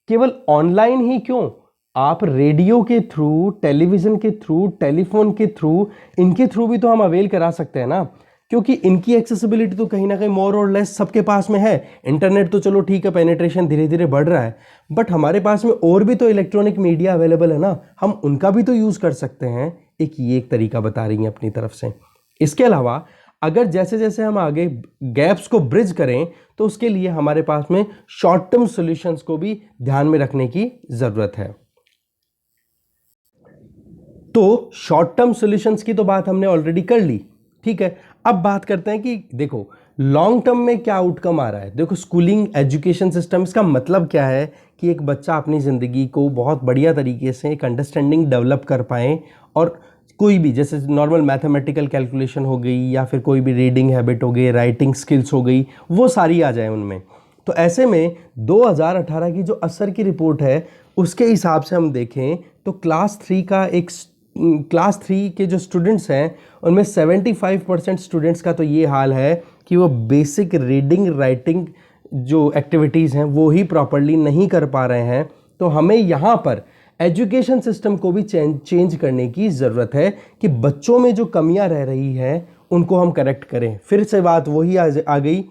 Speaker 1: केवल ऑनलाइन ही क्यों, आप रेडियो के थ्रू, टेलीविज़न के थ्रू, टेलीफोन के थ्रू, इनके थ्रू भी तो हम अवेल करा सकते हैं ना। क्योंकि इनकी एक्सेसिबिलिटी तो कहीं ना कहीं मोर और लेस सबके पास में है। इंटरनेट तो चलो ठीक है, पेनिट्रेशन धीरे धीरे बढ़ रहा है, बट हमारे पास में और भी तो इलेक्ट्रॉनिक मीडिया अवेलेबल है ना, हम उनका भी तो यूज़ कर सकते हैं। ये एक तरीका बता रही हैं अपनी तरफ से। इसके अलावा अगर जैसे जैसे हम आगे गैप्स को ब्रिज करें तो उसके लिए हमारे पास में शॉर्ट टर्म सॉल्यूशंस को भी ध्यान में रखने की ज़रूरत है। तो शॉर्ट टर्म सॉल्यूशंस की तो बात हमने ऑलरेडी कर ली। ठीक है, अब बात करते हैं कि देखो लॉन्ग टर्म में क्या आउटकम आ रहा है। देखो स्कूलिंग एजुकेशन सिस्टम, इसका मतलब क्या है कि एक बच्चा अपनी ज़िंदगी को बहुत बढ़िया तरीके से एक अंडरस्टैंडिंग डेवलप कर पाए, और कोई भी जैसे नॉर्मल मैथमेटिकल कैलकुलेशन हो गई या फिर कोई भी रीडिंग हैबिट हो गई, राइटिंग स्किल्स हो गई, वो सारी आ जाए उनमें। तो ऐसे में 2018 की जो असर की रिपोर्ट है उसके हिसाब से हम देखें तो क्लास थ्री के जो स्टूडेंट्स हैं उनमें 75% स्टूडेंट्स का तो ये हाल है कि वो बेसिक रीडिंग राइटिंग जो एक्टिविटीज़ हैं वो ही प्रॉपरली नहीं कर पा रहे हैं। तो हमें यहाँ पर एजुकेशन सिस्टम को भी चेंज करने की ज़रूरत है कि बच्चों में जो कमियां रह रही हैं उनको हम करेक्ट करें। फिर से बात वही आ गई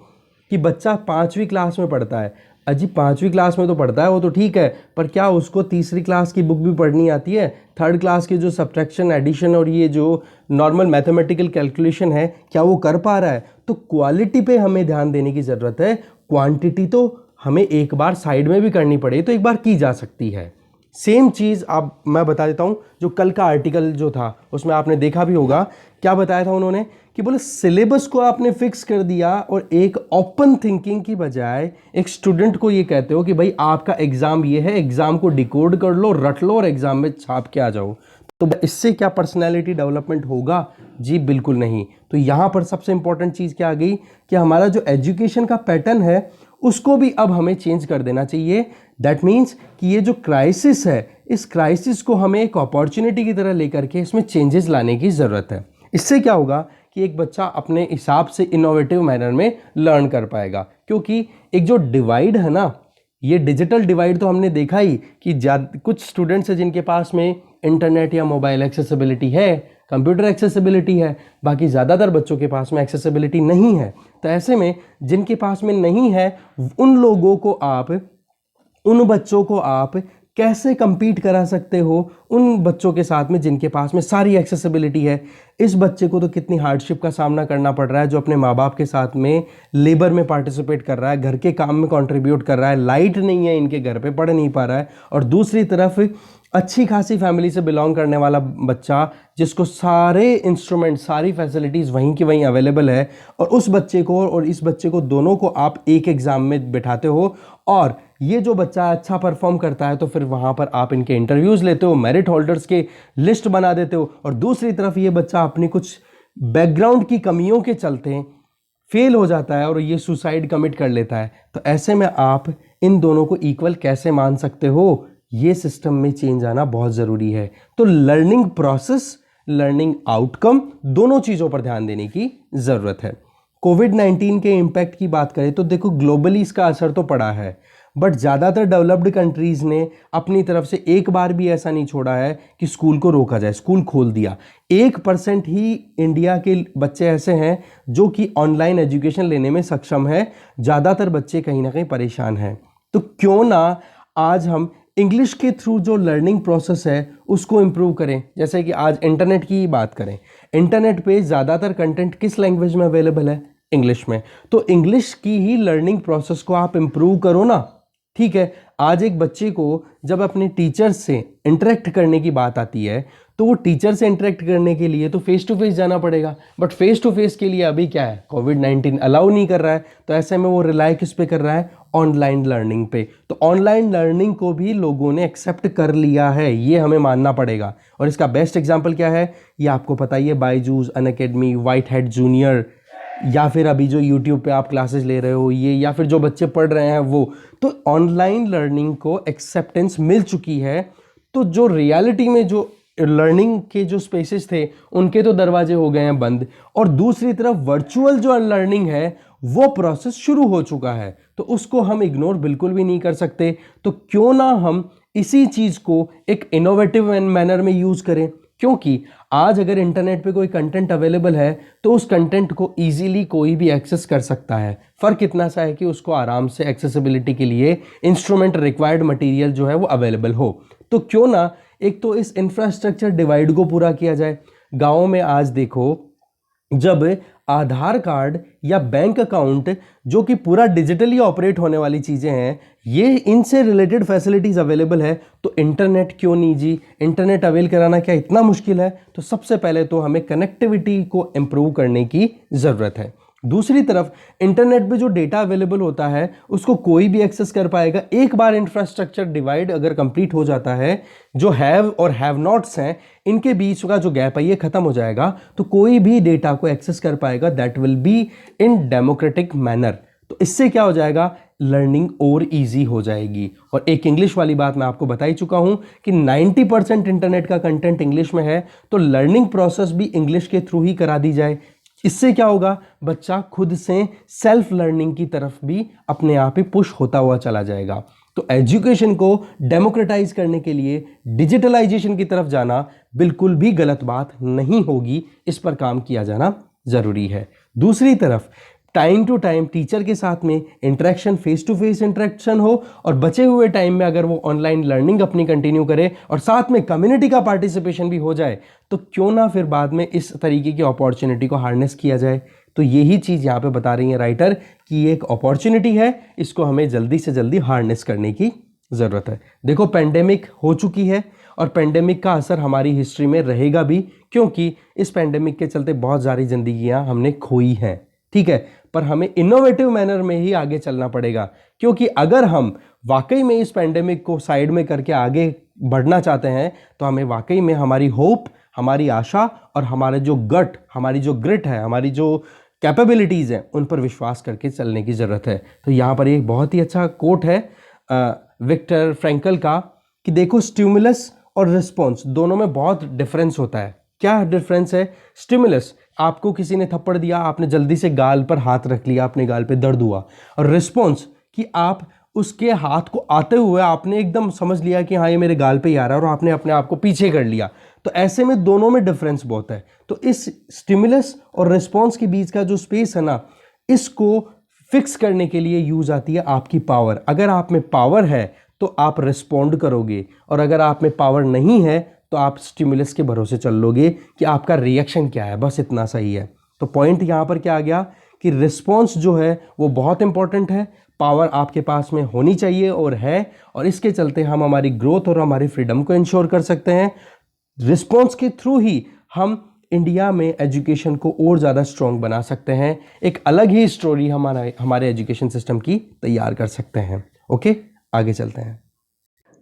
Speaker 1: कि बच्चा 5वीं क्लास में पढ़ता है। अजी 5वीं क्लास में तो पढ़ता है वो तो ठीक है, पर क्या उसको तीसरी क्लास की बुक भी पढ़नी आती है? थर्ड क्लास की जो सब्ट्रैक्शन एडिशन और ये जो नॉर्मल मैथमेटिकल कैलकुलेशन है क्या वो कर पा रहा है? तो क्वालिटी पे हमें ध्यान देने की ज़रूरत है। क्वांटिटी तो हमें एक बार साइड में भी करनी पड़े तो एक बार की जा सकती है। सेम चीज़ आप मैं बता देता हूँ, जो कल का आर्टिकल जो था उसमें आपने देखा भी होगा, क्या बताया था उन्होंने कि बोले सिलेबस को आपने फिक्स कर दिया और एक ओपन थिंकिंग की बजाय एक स्टूडेंट को ये कहते हो कि भाई आपका एग्जाम ये है, एग्जाम को डिकोड कर लो, रट लो और एग्जाम में छाप के आ जाओ। तो इससे क्या पर्सनैलिटी डेवलपमेंट होगा? जी बिल्कुल नहीं। तो यहाँ पर सबसे इंपॉर्टेंट चीज़ क्या आ गई कि हमारा जो एजुकेशन का पैटर्न है उसको भी अब हमें चेंज कर देना चाहिए। दैट मीन्स कि ये जो क्राइसिस है, इस क्राइसिस को हमें एक अपॉर्चुनिटी की तरह लेकर के इसमें चेंजेस लाने की ज़रूरत है। इससे क्या होगा कि एक बच्चा अपने हिसाब से इनोवेटिव मैनर में लर्न कर पाएगा। क्योंकि एक जो डिवाइड है ना, ये डिजिटल डिवाइड तो हमने देखा ही कि कुछ स्टूडेंट्स हैं जिनके पास में इंटरनेट या मोबाइल एक्सेसिबिलिटी है, कंप्यूटर एक्सेसिबिलिटी है, बाकी ज़्यादातर बच्चों के पास में एक्सेसिबिलिटी नहीं है। तो ऐसे में जिनके पास में नहीं है उन बच्चों को आप कैसे compete करा सकते हो उन बच्चों के साथ में जिनके पास में सारी एक्सेसिबिलिटी है। इस बच्चे को तो कितनी हार्डशिप का सामना करना पड़ रहा है, जो अपने माँ बाप के साथ में लेबर में पार्टिसिपेट कर रहा है, घर के काम में कंट्रीब्यूट कर रहा है, लाइट नहीं है इनके घर पे, पढ़ नहीं पा रहा है, और दूसरी तरफ अच्छी खासी फैमिली से बिलोंग करने वाला बच्चा जिसको सारे इंस्ट्रूमेंट सारी फैसिलिटीज़ वहीं की वहीं अवेलेबल है, और उस बच्चे को और इस बच्चे को दोनों को आप एक एग्ज़ाम में बिठाते हो, और ये जो बच्चा अच्छा परफॉर्म करता है तो फिर वहाँ पर आप इनके इंटरव्यूज़ लेते हो, मेरिट होल्डर्स के लिस्ट बना देते हो, और दूसरी तरफ ये बच्चा अपनी कुछ बैकग्राउंड की कमियों के चलते फेल हो जाता है और ये सुसाइड कमिट कर लेता है। तो ऐसे में आप इन दोनों को इक्वल कैसे मान सकते हो? ये सिस्टम में चेंज आना बहुत ज़रूरी है। तो लर्निंग प्रोसेस, लर्निंग आउटकम, दोनों चीज़ों पर ध्यान देने की ज़रूरत है। कोविड-19 के इम्पैक्ट की बात करें तो देखो ग्लोबली इसका असर तो पड़ा है, बट ज़्यादातर डेवलप्ड कंट्रीज़ ने अपनी तरफ से एक बार भी ऐसा नहीं छोड़ा है कि स्कूल को रोका जाए, स्कूल खोल दिया। 1% ही इंडिया के बच्चे ऐसे हैं जो कि ऑनलाइन एजुकेशन लेने में सक्षम है, ज़्यादातर बच्चे कहीं ना कहीं परेशान हैं। तो क्यों ना आज हम इंग्लिश के थ्रू जो लर्निंग प्रोसेस है उसको इम्प्रूव करें। जैसे कि आज इंटरनेट की बात करें, इंटरनेट पे ज़्यादातर कंटेंट किस लैंग्वेज में अवेलेबल है? इंग्लिश में। तो इंग्लिश की ही लर्निंग प्रोसेस को आप इम्प्रूव करो ना। ठीक है, आज एक बच्चे को जब अपने टीचर से इंटरेक्ट करने की बात आती है तो वो टीचर से इंटरेक्ट करने के लिए तो फेस टू फेस जाना पड़ेगा, बट फेस टू फेस के लिए अभी क्या है, कोविड-19 अलाउ नहीं कर रहा है। तो ऐसे में वो रिलाई किस पे कर रहा है? ऑनलाइन लर्निंग पे। तो ऑनलाइन लर्निंग को भी लोगों ने एक्सेप्ट कर लिया है, ये हमें मानना पड़ेगा। और इसका बेस्ट एग्जाम्पल क्या है, ये आपको पता ही है, Byju's, Unacademy, white hat junior, या फिर अभी जो यूट्यूब पे आप क्लासेस ले रहे हो ये, या फिर जो बच्चे पढ़ रहे हैं वो। तो ऑनलाइन लर्निंग को एक्सेप्टेंस मिल चुकी है। तो जो रियलिटी में जो लर्निंग के जो स्पेसेस थे उनके तो दरवाजे हो गए हैं बंद, और दूसरी तरफ वर्चुअल जो लर्निंग है वो प्रोसेस शुरू हो चुका है। तो उसको हम इग्नोर बिल्कुल भी नहीं कर सकते। तो क्यों ना हम इसी चीज़ को एक इनोवेटिव मैनर में यूज़ करें, क्योंकि आज अगर इंटरनेट पे कोई कंटेंट अवेलेबल है तो उस कंटेंट को इजीली कोई भी एक्सेस कर सकता है। फ़र्क इतना सा है कि उसको आराम से एक्सेसिबिलिटी के लिए इंस्ट्रूमेंट, रिक्वायर्ड मटेरियल जो है वो अवेलेबल हो। तो क्यों ना एक तो इस इंफ्रास्ट्रक्चर डिवाइड को पूरा किया जाए। गाँव में आज देखो जब आधार कार्ड या बैंक अकाउंट, जो कि पूरा डिजिटली ऑपरेट होने वाली चीज़ें हैं, ये इनसे रिलेटेड फैसिलिटीज़ अवेलेबल है, तो इंटरनेट क्यों नहीं जी? इंटरनेट अवेल कराना क्या इतना मुश्किल है? तो सबसे पहले तो हमें कनेक्टिविटी को इम्प्रूव करने की ज़रूरत है। दूसरी तरफ इंटरनेट पे जो डेटा अवेलेबल होता है उसको कोई भी एक्सेस कर पाएगा। एक बार इंफ्रास्ट्रक्चर डिवाइड अगर कंप्लीट हो जाता है, जो हैव और हैव नॉट्स हैं इनके बीच का जो गैप है ये खत्म हो जाएगा, तो कोई भी डेटा को एक्सेस कर पाएगा। That will be in democratic manner. तो इससे क्या हो जाएगा? लर्निंग और इजी हो जाएगी। और एक इंग्लिश वाली बात मैं आपको बता ही चुका हूं कि 90% इंटरनेट का कंटेंट इंग्लिश में है, तो लर्निंग प्रोसेस भी इंग्लिश के थ्रू ही करा दी जाए। इससे क्या होगा? बच्चा खुद से सेल्फ लर्निंग की तरफ भी अपने आप ही पुश होता हुआ चला जाएगा। तो एजुकेशन को डेमोक्रेटाइज करने के लिए डिजिटलाइजेशन की तरफ जाना बिल्कुल भी गलत बात नहीं होगी, इस पर काम किया जाना जरूरी है। दूसरी तरफ टाइम टू टाइम टीचर के साथ में interaction, face to face interaction हो, और बचे हुए टाइम में अगर वो ऑनलाइन लर्निंग अपनी कंटिन्यू करे और साथ में कम्युनिटी का पार्टिसिपेशन भी हो जाए, तो क्यों ना फिर बाद में इस तरीके की अपॉर्चुनिटी को हार्नेस किया जाए। तो यही चीज़ यहाँ पे बता रही है राइटर कि ये एक अपॉर्चुनिटी है, इसको हमें जल्दी से जल्दी हार्नेस करने की ज़रूरत है। देखो, पेंडेमिक हो चुकी है और पेंडेमिक का असर हमारी हिस्ट्री में रहेगा भी, क्योंकि इस पेंडेमिक के चलते बहुत सारी जिंदगियां हमने खोई हैं, ठीक है। पर हमें इनोवेटिव मैनर में ही आगे चलना पड़ेगा, क्योंकि अगर हम वाकई में इस पेंडेमिक को साइड में करके आगे बढ़ना चाहते हैं, तो हमें वाकई में हमारी होप, हमारी आशा और हमारे जो गट, हमारी जो ग्रिट है, हमारी जो कैपेबिलिटीज़ हैं, उन पर विश्वास करके चलने की ज़रूरत है। तो यहाँ पर एक बहुत ही अच्छा कोट है विक्टर फ्रैंकल का कि देखो, स्टिमुलस और रिस्पॉन्स दोनों में बहुत डिफरेंस होता है। क्या डिफरेंस है? स्टिमुलस, आपको किसी ने थप्पड़ दिया, आपने जल्दी से गाल पर हाथ रख लिया, अपने गाल पे दर्द हुआ। और रिस्पॉन्स कि आप उसके हाथ को आते हुए आपने एकदम समझ लिया कि हाँ ये मेरे गाल पे ही आ रहा है, और आपने अपने आप को पीछे कर लिया। तो ऐसे में दोनों में डिफरेंस बहुत है। तो इस स्टिमुलस और रिस्पॉन्स के बीच का जो स्पेस है ना, इसको फिक्स करने के लिए यूज आती है आपकी पावर। अगर आप में पावर है तो आप रिस्पॉन्ड करोगे, और अगर आप में पावर नहीं है तो आप स्टिमुलस के भरोसे चल लोगे कि आपका रिएक्शन क्या है, बस इतना सही है। तो पॉइंट यहां पर क्या आ गया कि रिस्पॉन्स जो है वो बहुत इंपॉर्टेंट है, पावर आपके पास में होनी चाहिए और है, और इसके चलते हम हमारी ग्रोथ और हमारी फ्रीडम को इंश्योर कर सकते हैं। रिस्पॉन्स के थ्रू ही हम इंडिया में एजुकेशन को और ज़्यादा स्ट्रॉन्ग बना सकते हैं, एक अलग ही स्टोरी हमारे एजुकेशन सिस्टम की तैयार कर सकते हैं। ओके, आगे चलते हैं।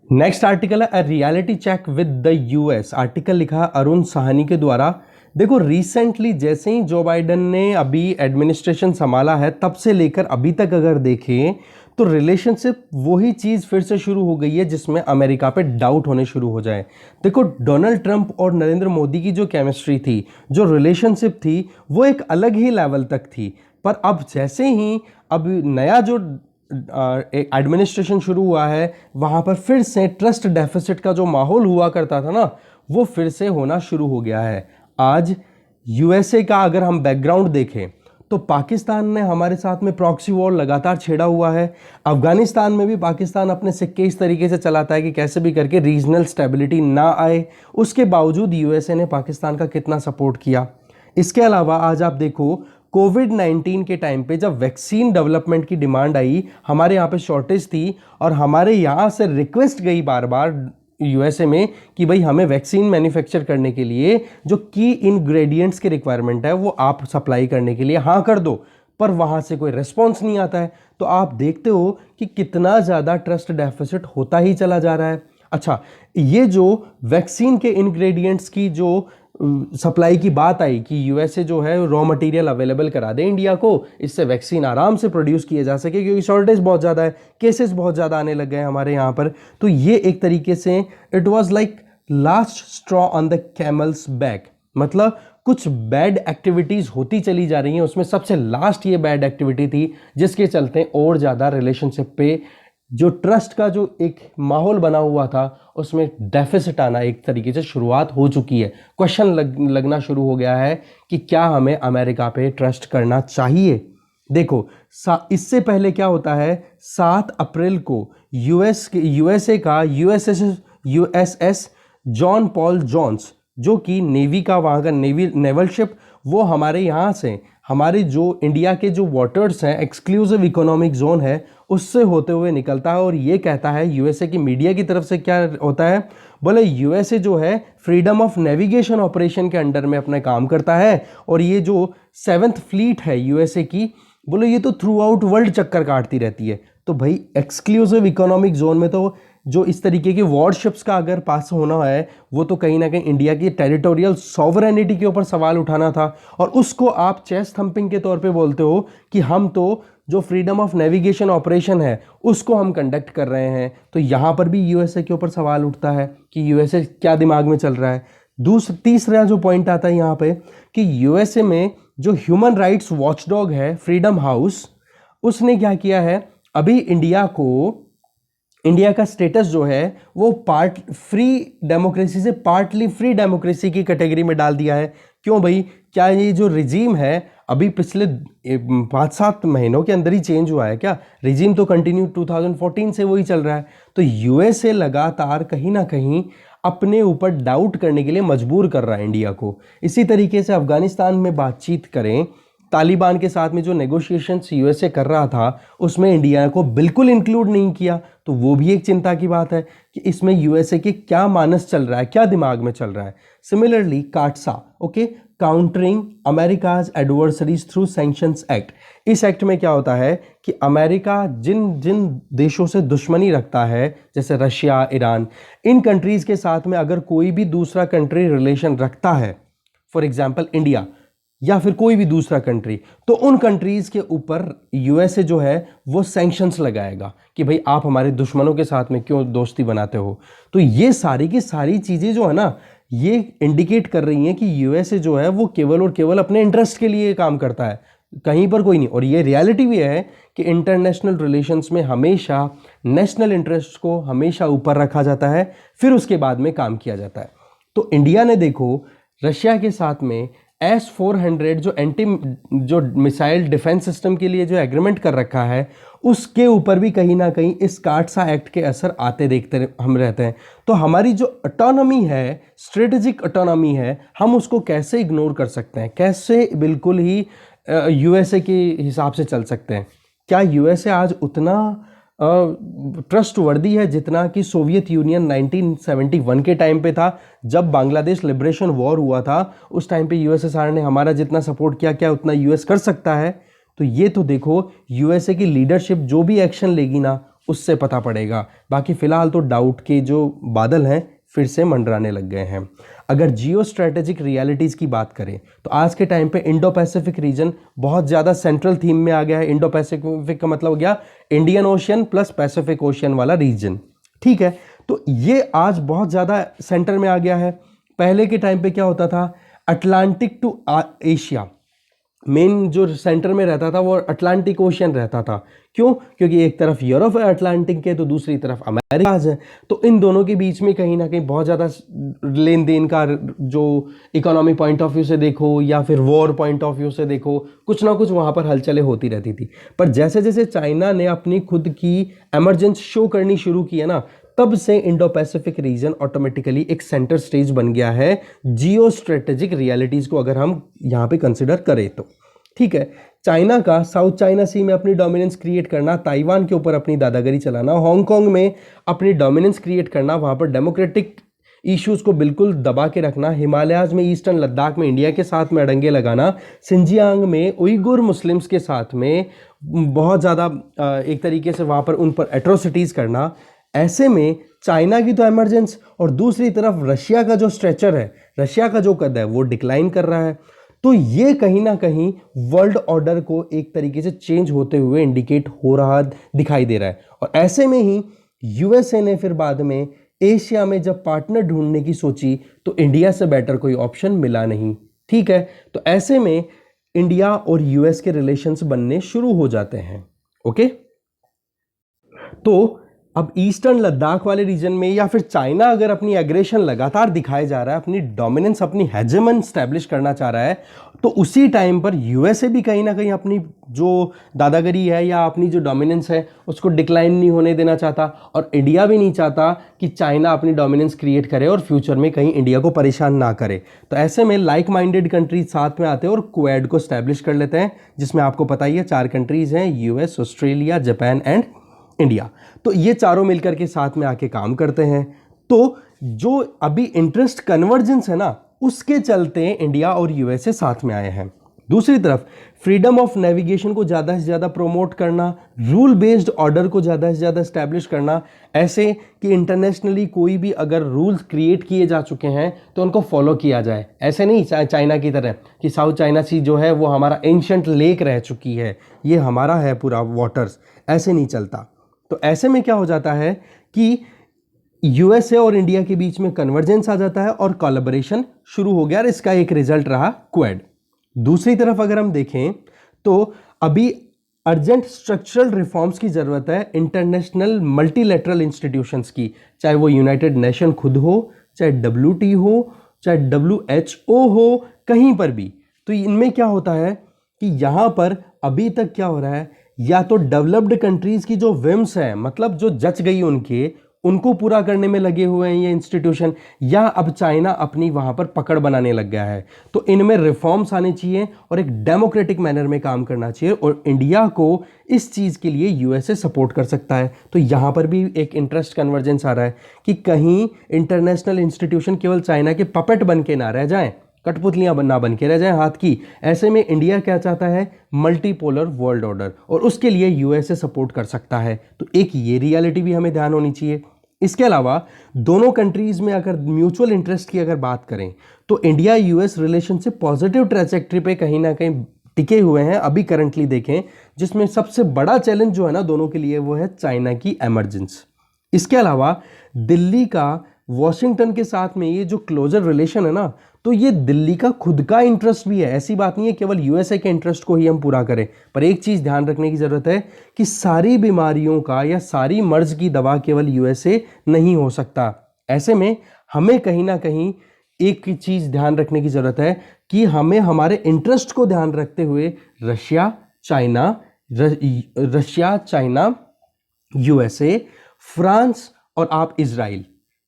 Speaker 1: नेक्स्ट आर्टिकल है a reality check with the US. Article लिखा अरुण साहनी के द्वारा। देखो, रिसेंटली जैसे ही जो बाइडेन ने अभी एडमिनिस्ट्रेशन संभाला है, तब से लेकर अभी तक अगर देखें तो रिलेशनशिप वही चीज़ फिर से शुरू हो गई है जिसमें अमेरिका पे डाउट होने शुरू हो जाए। देखो, डोनाल्ड ट्रंप और नरेंद्र मोदी की जो केमिस्ट्री थी, जो रिलेशनशिप थी, वो एक अलग ही लेवल तक थी। पर अब जैसे ही अब नया जो एडमिनिस्ट्रेशन शुरू हुआ है, वहाँ पर फिर से ट्रस्ट डेफिसिट का जो माहौल हुआ करता था ना, वो फिर से होना शुरू हो गया है। आज यूएसए का अगर हम बैकग्राउंड देखें तो पाकिस्तान ने हमारे साथ में प्रॉक्सी वॉर लगातार छेड़ा हुआ है। अफगानिस्तान में भी पाकिस्तान अपने सिक्के इस तरीके से चलाता है कि कैसे भी करके रीजनल स्टेबिलिटी ना आए। उसके बावजूद यूएसए ने पाकिस्तान का कितना सपोर्ट किया। इसके अलावा आज आप देखो, कोविड-19 के टाइम पे जब वैक्सीन डेवलपमेंट की डिमांड आई, हमारे यहाँ पे शॉर्टेज थी, और हमारे यहाँ से रिक्वेस्ट गई बार बार यूएसए में कि भाई हमें वैक्सीन मैन्युफैक्चर करने के लिए जो की इंग्रेडिएंट्स की रिक्वायरमेंट है वो आप सप्लाई करने के लिए हाँ कर दो, पर वहाँ से कोई रिस्पॉन्स नहीं आता है। तो आप देखते हो कि कितना ज़्यादा ट्रस्ट डेफिसिट होता ही चला जा रहा है। अच्छा, ये जो वैक्सीन के इंग्रेडिएंट्स की जो सप्लाई की बात आई कि यूएसए जो है रॉ मटेरियल अवेलेबल करा दे इंडिया को, इससे वैक्सीन आराम से प्रोड्यूस किए जा सके, क्योंकि शॉर्टेज बहुत ज़्यादा है, केसेस बहुत ज़्यादा आने लग गए हमारे यहाँ पर। तो ये एक तरीके से it was like last straw on the camel's back, मतलब कुछ बैड एक्टिविटीज़ होती चली जा रही हैं, उसमें सबसे लास्ट ये बैड एक्टिविटी थी जिसके चलते और ज़्यादा रिलेशनशिप पे जो ट्रस्ट का जो एक माहौल बना हुआ था उसमें डेफिसिट आना एक तरीके से शुरुआत हो चुकी है। क्वेश्चन लगना शुरू हो गया है कि क्या हमें अमेरिका पे ट्रस्ट करना चाहिए। देखो, इससे पहले क्या होता है, 7 अप्रैल को यूएसए का यूएसएस जॉन पॉल जोन्स, जो कि नेवी का वहाँ का नेवल शिप, वो हमारे यहाँ से, हमारे जो इंडिया के जो वाटर्स हैं, एक्सक्लूसिव इकोनॉमिक जोन है, उससे होते हुए निकलता है। और ये कहता है यूएसए की मीडिया की तरफ से क्या होता है, बोले यूएसए जो है फ्रीडम ऑफ नेविगेशन ऑपरेशन के अंडर में अपना काम करता है। और ये जो 7th फ्लीट है यूएसए की, बोले ये तो थ्रू आउट वर्ल्ड चक्कर काटती रहती है। तो भाई एक्सक्लूसिव इकोनॉमिक जोन में तो जो इस तरीके के वॉरशिप्स का अगर पास होना है, वो तो कहीं ना कहीं इंडिया की टेरिटोरियल सॉवरेनिटी के ऊपर सवाल उठाना था। और उसको आप चेस्ट थंपिंग के तौर पे बोलते हो कि हम तो जो फ्रीडम ऑफ नेविगेशन ऑपरेशन है उसको हम कंडक्ट कर रहे हैं। तो यहाँ पर भी यूएसए के ऊपर सवाल उठता है कि यूएसए क्या दिमाग में चल रहा है। तीसरा जो पॉइंट आता है यहाँ पे कि यूएसए में जो ह्यूमन राइट्स वॉचडॉग है फ्रीडम हाउस, उसने क्या किया है, अभी इंडिया का स्टेटस जो है वो पार्ट फ्री डेमोक्रेसी से पार्टली फ्री डेमोक्रेसी की कैटेगरी में डाल दिया है। क्यों भाई, क्या ये जो रिजीम है अभी पिछले 5-7 महीनों के अंदर ही चेंज हुआ है क्या? रिजीम तो कंटिन्यू 2014 से वही चल रहा है। तो यूएसए लगातार कहीं ना कहीं अपने ऊपर डाउट करने के लिए मजबूर कर रहा है इंडिया को। इसी तरीके से अफगानिस्तान में बातचीत करें, तालिबान के साथ में जो नेगोशिएशंस यूएसए कर रहा था उसमें इंडिया को बिल्कुल इंक्लूड नहीं किया। तो वो भी एक चिंता की बात है कि इसमें यूएसए के क्या मानस चल रहा है, क्या दिमाग में चल रहा है। Similarly CAATSA, okay, countering America's adversaries through sanctions act. इस एक्ट में क्या होता है कि अमेरिका जिन जिन देशों से दुश्मनी रखता है, जैसे रशिया, ईरान, इन कंट्रीज के साथ में अगर कोई भी दूसरा कंट्री रिलेशन रखता है, फॉर एग्जाम्पल इंडिया या फिर कोई भी दूसरा कंट्री, तो उन कंट्रीज के ऊपर यूएसए जो है वो सैंक्शंस लगाएगा कि भाई आप हमारे दुश्मनों के साथ में क्यों दोस्ती बनाते हो। तो ये सारी की सारी चीजें जो है ना, ये इंडिकेट कर रही हैं कि यूएसए जो है वो केवल और केवल अपने इंटरेस्ट के लिए काम करता है, कहीं पर कोई नहीं। और ये रियलिटी भी है कि इंटरनेशनल रिलेशंस में हमेशा नेशनल इंटरेस्ट को हमेशा ऊपर रखा जाता है, फिर उसके बाद में काम किया जाता है। तो इंडिया ने देखो रशिया के साथ में S-400 जो मिसाइल डिफेंस सिस्टम के लिए जो एग्रीमेंट कर रखा है, उसके ऊपर भी कहीं ना कहीं इस काटसा एक्ट के असर आते देखते हम रहते हैं। तो हमारी जो ऑटोनॉमी है, स्ट्रेटेजिक ऑटोनॉमी है, हम उसको कैसे इग्नोर कर सकते हैं, कैसे बिल्कुल ही यूएसए के हिसाब से चल सकते हैं? क्या यूएसए आज उतना ट्रस्ट वर्दी है जितना कि सोवियत यूनियन 1971 के टाइम पे था, जब बांग्लादेश लिबरेशन वॉर हुआ था? उस टाइम पे यूएसएसआर ने हमारा जितना सपोर्ट किया, क्या उतना यूएस कर सकता है? तो ये तो देखो यूएसए की लीडरशिप जो भी एक्शन लेगी ना, उससे पता पड़ेगा। बाकी फिलहाल तो डाउट के जो बादल हैं फिर से मंडराने लग गए हैं। अगर जियो स्ट्रेटेजिक रियलिटीज़ की बात करें तो आज के टाइम पे इंडो पैसिफिक रीजन बहुत ज़्यादा सेंट्रल थीम में आ गया है। इंडो पैसिफिक का मतलब हो गया Indian ocean plus Pacific ocean वाला रीजन, ठीक है? तो ये आज बहुत ज़्यादा सेंटर में आ गया है। पहले के टाइम पे क्या होता था, अटलांटिक टू एशिया मेन जो सेंटर में रहता था वो अटलांटिक ओशियन रहता था। क्यों? क्योंकि एक तरफ यूरोप है अटलांटिक के, तो दूसरी तरफ अमेरिका है। तो इन दोनों के बीच में कहीं ना कहीं बहुत ज़्यादा लेन देन का, जो इकोनॉमी पॉइंट ऑफ व्यू से देखो या फिर वॉर पॉइंट ऑफ व्यू से देखो, कुछ ना कुछ वहाँ पर हलचलें होती रहती थी। पर जैसे जैसे चाइना ने अपनी खुद की एमरजेंस शो करनी शुरू की है ना, तब से इंडो पैसिफिक रीजन ऑटोमेटिकली एक सेंटर स्टेज बन गया है जियो स्ट्रेटेजिक रियलिटीज को अगर हम यहाँ पे कंसिडर करें तो, ठीक है? चाइना का साउथ चाइना सी में अपनी डोमिनेंस क्रिएट करना, ताइवान के ऊपर अपनी दादागिरी चलाना, हांगकांग में अपनी डोमिनेंस क्रिएट करना, वहाँ पर डेमोक्रेटिक इश्यूज को बिल्कुल दबा के रखना, हिमालयाज में, ईस्टर्न लद्दाख में इंडिया के साथ में अड़ंगे लगाना, सिंजियांग में उइगुर मुस्लिम्स के साथ में बहुत ज़्यादा एक तरीके से वहाँ पर उन पर एट्रोसिटीज़ करना। ऐसे में चाइना की तो इमरजेंस और दूसरी तरफ रशिया का जो स्ट्रेचर है, रशिया का जो कद है वो डिक्लाइन कर रहा है। तो ये कहीं ना कहीं वर्ल्ड ऑर्डर को एक तरीके से चेंज होते हुए इंडिकेट हो रहा दिखाई दे रहा है। और ऐसे में ही यूएसए ने फिर बाद में एशिया में जब पार्टनर ढूंढने की सोची तो इंडिया से बेटर कोई ऑप्शन मिला नहीं, ठीक है? तो ऐसे में इंडिया और यूएस के रिलेशंस बनने शुरू हो जाते हैं, ओके? तो अब ईस्टर्न लद्दाख वाले रीजन में या फिर चाइना अगर अपनी एग्रेशन लगातार दिखाए जा रहा है, अपनी डोमिनेंस, अपनी हेजेमन स्टैब्लिश करना चाह रहा है, तो उसी टाइम पर यूएसए भी कहीं ना कहीं अपनी जो दादागिरी है या अपनी जो डोमिनेंस है उसको डिक्लाइन नहीं होने देना चाहता, और इंडिया भी नहीं चाहता कि चाइना अपनी डोमिनेंस क्रिएट करे और फ्यूचर में कहीं इंडिया को परेशान ना करे। तो ऐसे में लाइक माइंडेड कंट्रीज साथ में आते हैं और क्वाड को स्टैब्लिश कर लेते हैं, जिसमें आपको पता ही है 4 कंट्रीज हैं, US, Australia, Japan and India. तो ये चारों मिलकर के साथ में आके काम करते हैं। तो जो अभी इंटरेस्ट कन्वर्जेंस है ना, उसके चलते इंडिया और यूएसए साथ में आए हैं। दूसरी तरफ फ्रीडम ऑफ नेविगेशन को ज़्यादा से ज़्यादा प्रमोट करना, रूल बेस्ड ऑर्डर को ज़्यादा से ज़्यादा स्टैब्लिश करना, ऐसे कि इंटरनेशनली कोई भी अगर रूल्स क्रिएट किए जा चुके हैं तो उनको फॉलो किया जाए। ऐसे नहीं चाइना की तरह कि साउथ चाइना सी जो है वो हमारा एंशंट लेक रह चुकी है, ये हमारा है पूरा वाटर्स, ऐसे नहीं चलता। तो ऐसे में क्या हो जाता है कि यूएसए और इंडिया के बीच में कन्वर्जेंस आ जाता है और कोलैबोरेशन शुरू हो गया, और इसका एक रिजल्ट रहा क्वाड। दूसरी तरफ अगर हम देखें तो अभी अर्जेंट स्ट्रक्चरल रिफॉर्म्स की जरूरत है इंटरनेशनल मल्टीलैटरल इंस्टीट्यूशंस की, चाहे वो यूनाइटेड नेशन खुद हो, चाहे WTO हो, चाहे WHO हो, कहीं पर भी। तो इनमें क्या होता है कि यहां पर अभी तक क्या हो रहा है, या तो डेवलप्ड कंट्रीज की जो विम्स है, मतलब जो जच गई उनको पूरा करने में लगे हुए हैं ये इंस्टीट्यूशन, या अब चाइना अपनी वहां पर पकड़ बनाने लग गया है। तो इनमें रिफॉर्म्स आने चाहिए और एक डेमोक्रेटिक मैनर में काम करना चाहिए, और इंडिया को इस चीज के लिए यूएसए सपोर्ट कर सकता है। तो यहां पर भी एक इंटरेस्ट कन्वर्जेंस आ रहा है कि कहीं इंटरनेशनल इंस्टीट्यूशन केवल चाइना के पपेट बन के ना रह जाएं, कठपुतलियां ना बन के रह जाएं हाथ की। ऐसे में इंडिया क्या चाहता है, मल्टीपोलर वर्ल्ड ऑर्डर, और उसके लिए यूएसए सपोर्ट कर सकता है। तो एक ये रियलिटी भी हमें ध्यान होनी चाहिए। इसके अलावा दोनों कंट्रीज में अगर म्यूचुअल इंटरेस्ट की अगर बात करें तो India US relationship positive trajectory पे कहीं ना कहीं टिके हुए हैं अभी करंटली देखें, जिसमें सबसे बड़ा चैलेंज जो है ना दोनों के लिए वो है चाइना की एमरजेंस। इसके अलावा दिल्ली का वॉशिंगटन के साथ में ये जो क्लोजर रिलेशन है ना, तो ये दिल्ली का खुद का इंटरेस्ट भी है। ऐसी बात नहीं है केवल यूएसए के इंटरेस्ट को ही हम पूरा करें, पर एक चीज ध्यान रखने की जरूरत है कि सारी बीमारियों का या सारी मर्ज की दवा केवल यूएसए नहीं हो सकता। ऐसे में हमें कहीं ना कहीं एक चीज ध्यान रखने की जरूरत है कि हमें हमारे इंटरेस्ट को ध्यान रखते हुए रशिया चाइना यूएसए, फ्रांस और आप इजराइल,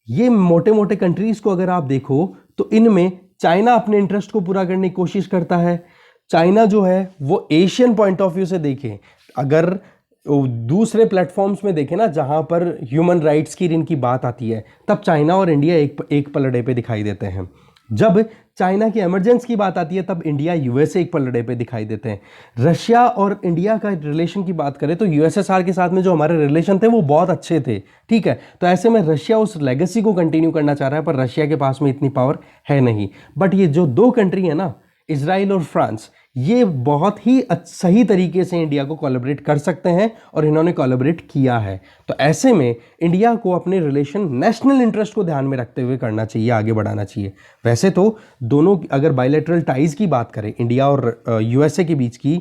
Speaker 1: ये मोटे मोटे कंट्रीज को अगर आप देखो तो इनमें चाइना अपने इंटरेस्ट को पूरा करने की कोशिश करता है। चाइना जो है वो एशियन पॉइंट ऑफ व्यू से देखें, अगर दूसरे प्लेटफॉर्म्स में देखें ना जहां पर ह्यूमन राइट्स की इनकी बात आती है, तब चाइना और इंडिया एक पलड़े पे दिखाई देते हैं। जब चाइना की इमरजेंस की बात आती है तब इंडिया यूएसए एक पलड़े पे दिखाई देते हैं। रशिया और इंडिया का रिलेशन की बात करें तो यूएसएसआर के साथ में जो हमारे रिलेशन थे वो बहुत अच्छे थे, ठीक है। तो ऐसे में रशिया उस लेगेसी को कंटिन्यू करना चाह रहा है, पर रशिया के पास में इतनी पावर है नहीं। बट ये जो दो कंट्री है ना, इजराइल और फ्रांस, ये बहुत ही सही तरीके से इंडिया को कोलैबोरेट कर सकते हैं और इन्होंने कोलैबोरेट किया है। तो ऐसे में इंडिया को अपने रिलेशन नेशनल इंटरेस्ट को ध्यान में रखते हुए करना चाहिए, आगे बढ़ाना चाहिए। वैसे तो दोनों अगर बायलैटरल टाइज की बात करें इंडिया और यूएसए के बीच की,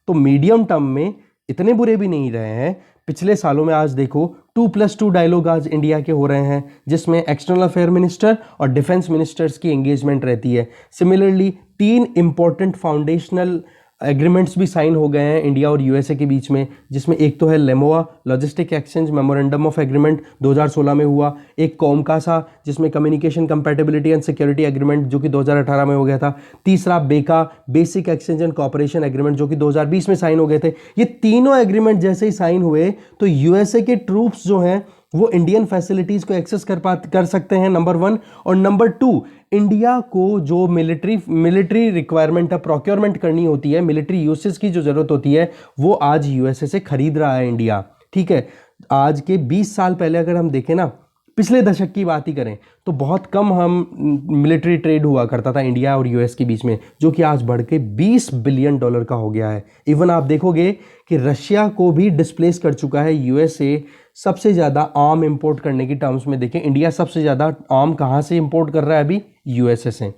Speaker 1: तो मीडियम टर्म में इतने बुरे भी नहीं रहे हैं। पिछले सालों में आज देखो 2+2 डायलॉग आज इंडिया के हो रहे हैं, जिसमें एक्सटर्नल अफेयर मिनिस्टर और डिफेंस मिनिस्टर्स की एंगेजमेंट रहती है। सिमिलरली 3 इंपॉर्टेंट फाउंडेशनल एग्रीमेंट्स भी साइन हो गए हैं इंडिया और यूएसए के बीच में, जिसमें एक तो है LEMOA logistic exchange memorandum of agreement 2016 में हुआ, एक कॉमकासा जिसमें communication compatibility and security agreement जो कि 2018 में हो गया था, तीसरा बेका basic exchange and cooperation agreement जो कि 2020 में साइन हो गए थे। ये तीनों एग्रीमेंट जैसे ही साइन हुए तो यूएसए के ट्रूप्स जो हैं वो इंडियन फैसिलिटीज को एक्सेस कर सकते हैं, नंबर 1। और नंबर 2, इंडिया को जो मिलिट्री रिक्वायरमेंट है, प्रोक्योरमेंट करनी होती है, मिलिट्री यूसेज की जो जरूरत होती है, वो आज यूएसए से खरीद रहा है इंडिया, ठीक है। आज के 20 साल पहले अगर हम देखें ना, पिछले दशक की बात ही करें तो बहुत कम हम मिलिट्री ट्रेड हुआ करता था इंडिया और यूएस के बीच में, जो कि आज बढ़ के $20 बिलियन का हो गया है। इवन आप देखोगे कि रशिया को भी डिस्प्लेस कर चुका है यूएसए। सबसे ज़्यादा आर्म इंपोर्ट करने की टर्म्स में देखें, इंडिया सबसे ज़्यादा आर्म कहाँ से इंपोर्ट कर रहा है अभी? यूएसए से।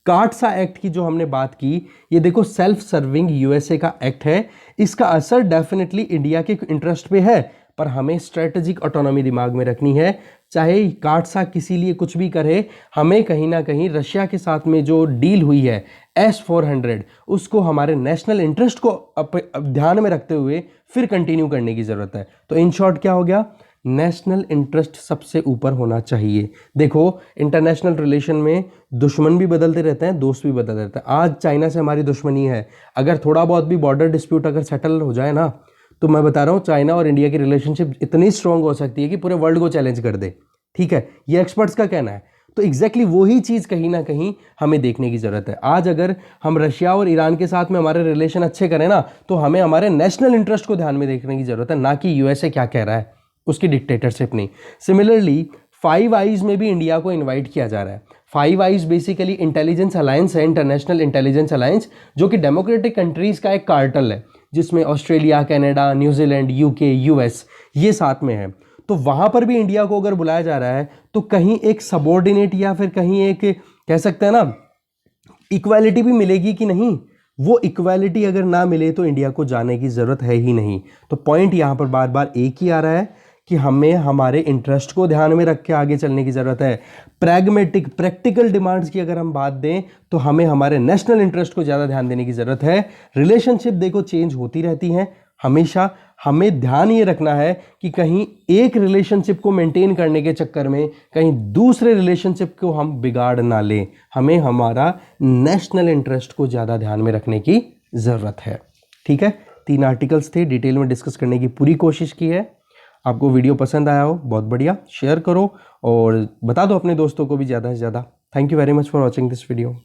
Speaker 1: काटसा एक्ट की जो हमने बात की, ये देखो सेल्फ सर्विंग यूएसए का एक्ट है, इसका असर डेफिनेटली इंडिया के इंटरेस्ट पे है, पर हमें स्ट्रेटेजिक ऑटोनॉमी दिमाग में रखनी है। चाहे काटसा किसी लिए कुछ भी करे, हमें कहीं ना कहीं रशिया के साथ में जो डील हुई है S-400, उसको हमारे नेशनल इंटरेस्ट को ध्यान में रखते हुए फिर कंटिन्यू करने की ज़रूरत है। तो इन शॉर्ट क्या हो गया, नेशनल इंटरेस्ट सबसे ऊपर होना चाहिए। देखो इंटरनेशनल रिलेशन में दुश्मन भी बदलते रहते हैं, दोस्त भी बदलते रहते हैं। आज चाइना से हमारी दुश्मनी है, अगर थोड़ा बहुत भी बॉर्डर डिस्प्यूट अगर सेटल हो जाए ना, तो मैं बता रहा हूँ चाइना और इंडिया की रिलेशनशिप इतनी स्ट्रांग हो सकती है कि पूरे वर्ल्ड को चैलेंज कर दे। ठीक है, ये एक्सपर्ट्स का कहना है। तो एग्जैक्टली वही चीज़ कहीं ना कहीं हमें देखने की ज़रूरत है। आज अगर हम रशिया और ईरान के साथ में हमारे रिलेशन अच्छे करें ना, तो हमें हमारे नेशनल इंटरेस्ट को ध्यान में देखने की ज़रूरत है, ना कि यूएसए क्या कह रहा है, उसकी डिक्टेटरशिप नहीं। सिमिलरली फाइव आइज में भी इंडिया को इनवाइट किया जा रहा है। Five eyes basically intelligence alliance है, इंटरनेशनल इंटेलिजेंस अलायंस, जो कि डेमोक्रेटिक कंट्रीज़ का एक कार्टल है, जिसमें Australia, Canada, New Zealand, UK, US ये साथ में है। तो वहाँ पर भी इंडिया को अगर बुलाया जा रहा है, तो कहीं एक सबॉर्डिनेट या फिर कहीं एक कह सकते हैं ना इक्वालिटी भी मिलेगी कि नहीं। वो इक्वालिटी अगर ना मिले तो इंडिया को जाने की ज़रूरत है ही नहीं। तो पॉइंट यहाँ पर बार बार एक ही आ रहा है कि हमें हमारे इंटरेस्ट को ध्यान में रख के आगे चलने की ज़रूरत है। प्रैग्मेटिक प्रैक्टिकल डिमांड्स की अगर हम बात दें, तो हमें हमारे नेशनल इंटरेस्ट को ज़्यादा ध्यान देने की ज़रूरत है। रिलेशनशिप देखो चेंज होती रहती हैं, हमेशा हमें ध्यान ये रखना है कि कहीं एक रिलेशनशिप को मेंटेन करने के चक्कर में कहीं दूसरे रिलेशनशिप को हम बिगाड़ ना लें। हमें हमारा नेशनल इंटरेस्ट को ज़्यादा ध्यान में रखने की ज़रूरत है। ठीक है, 3 आर्टिकल्स थे, डिटेल में डिस्कस करने की पूरी कोशिश की है। आपको वीडियो पसंद आया हो, बहुत बढ़िया, शेयर करो और बता दो अपने दोस्तों को भी ज़्यादा से ज़्यादा। Thank you very much for watching this video.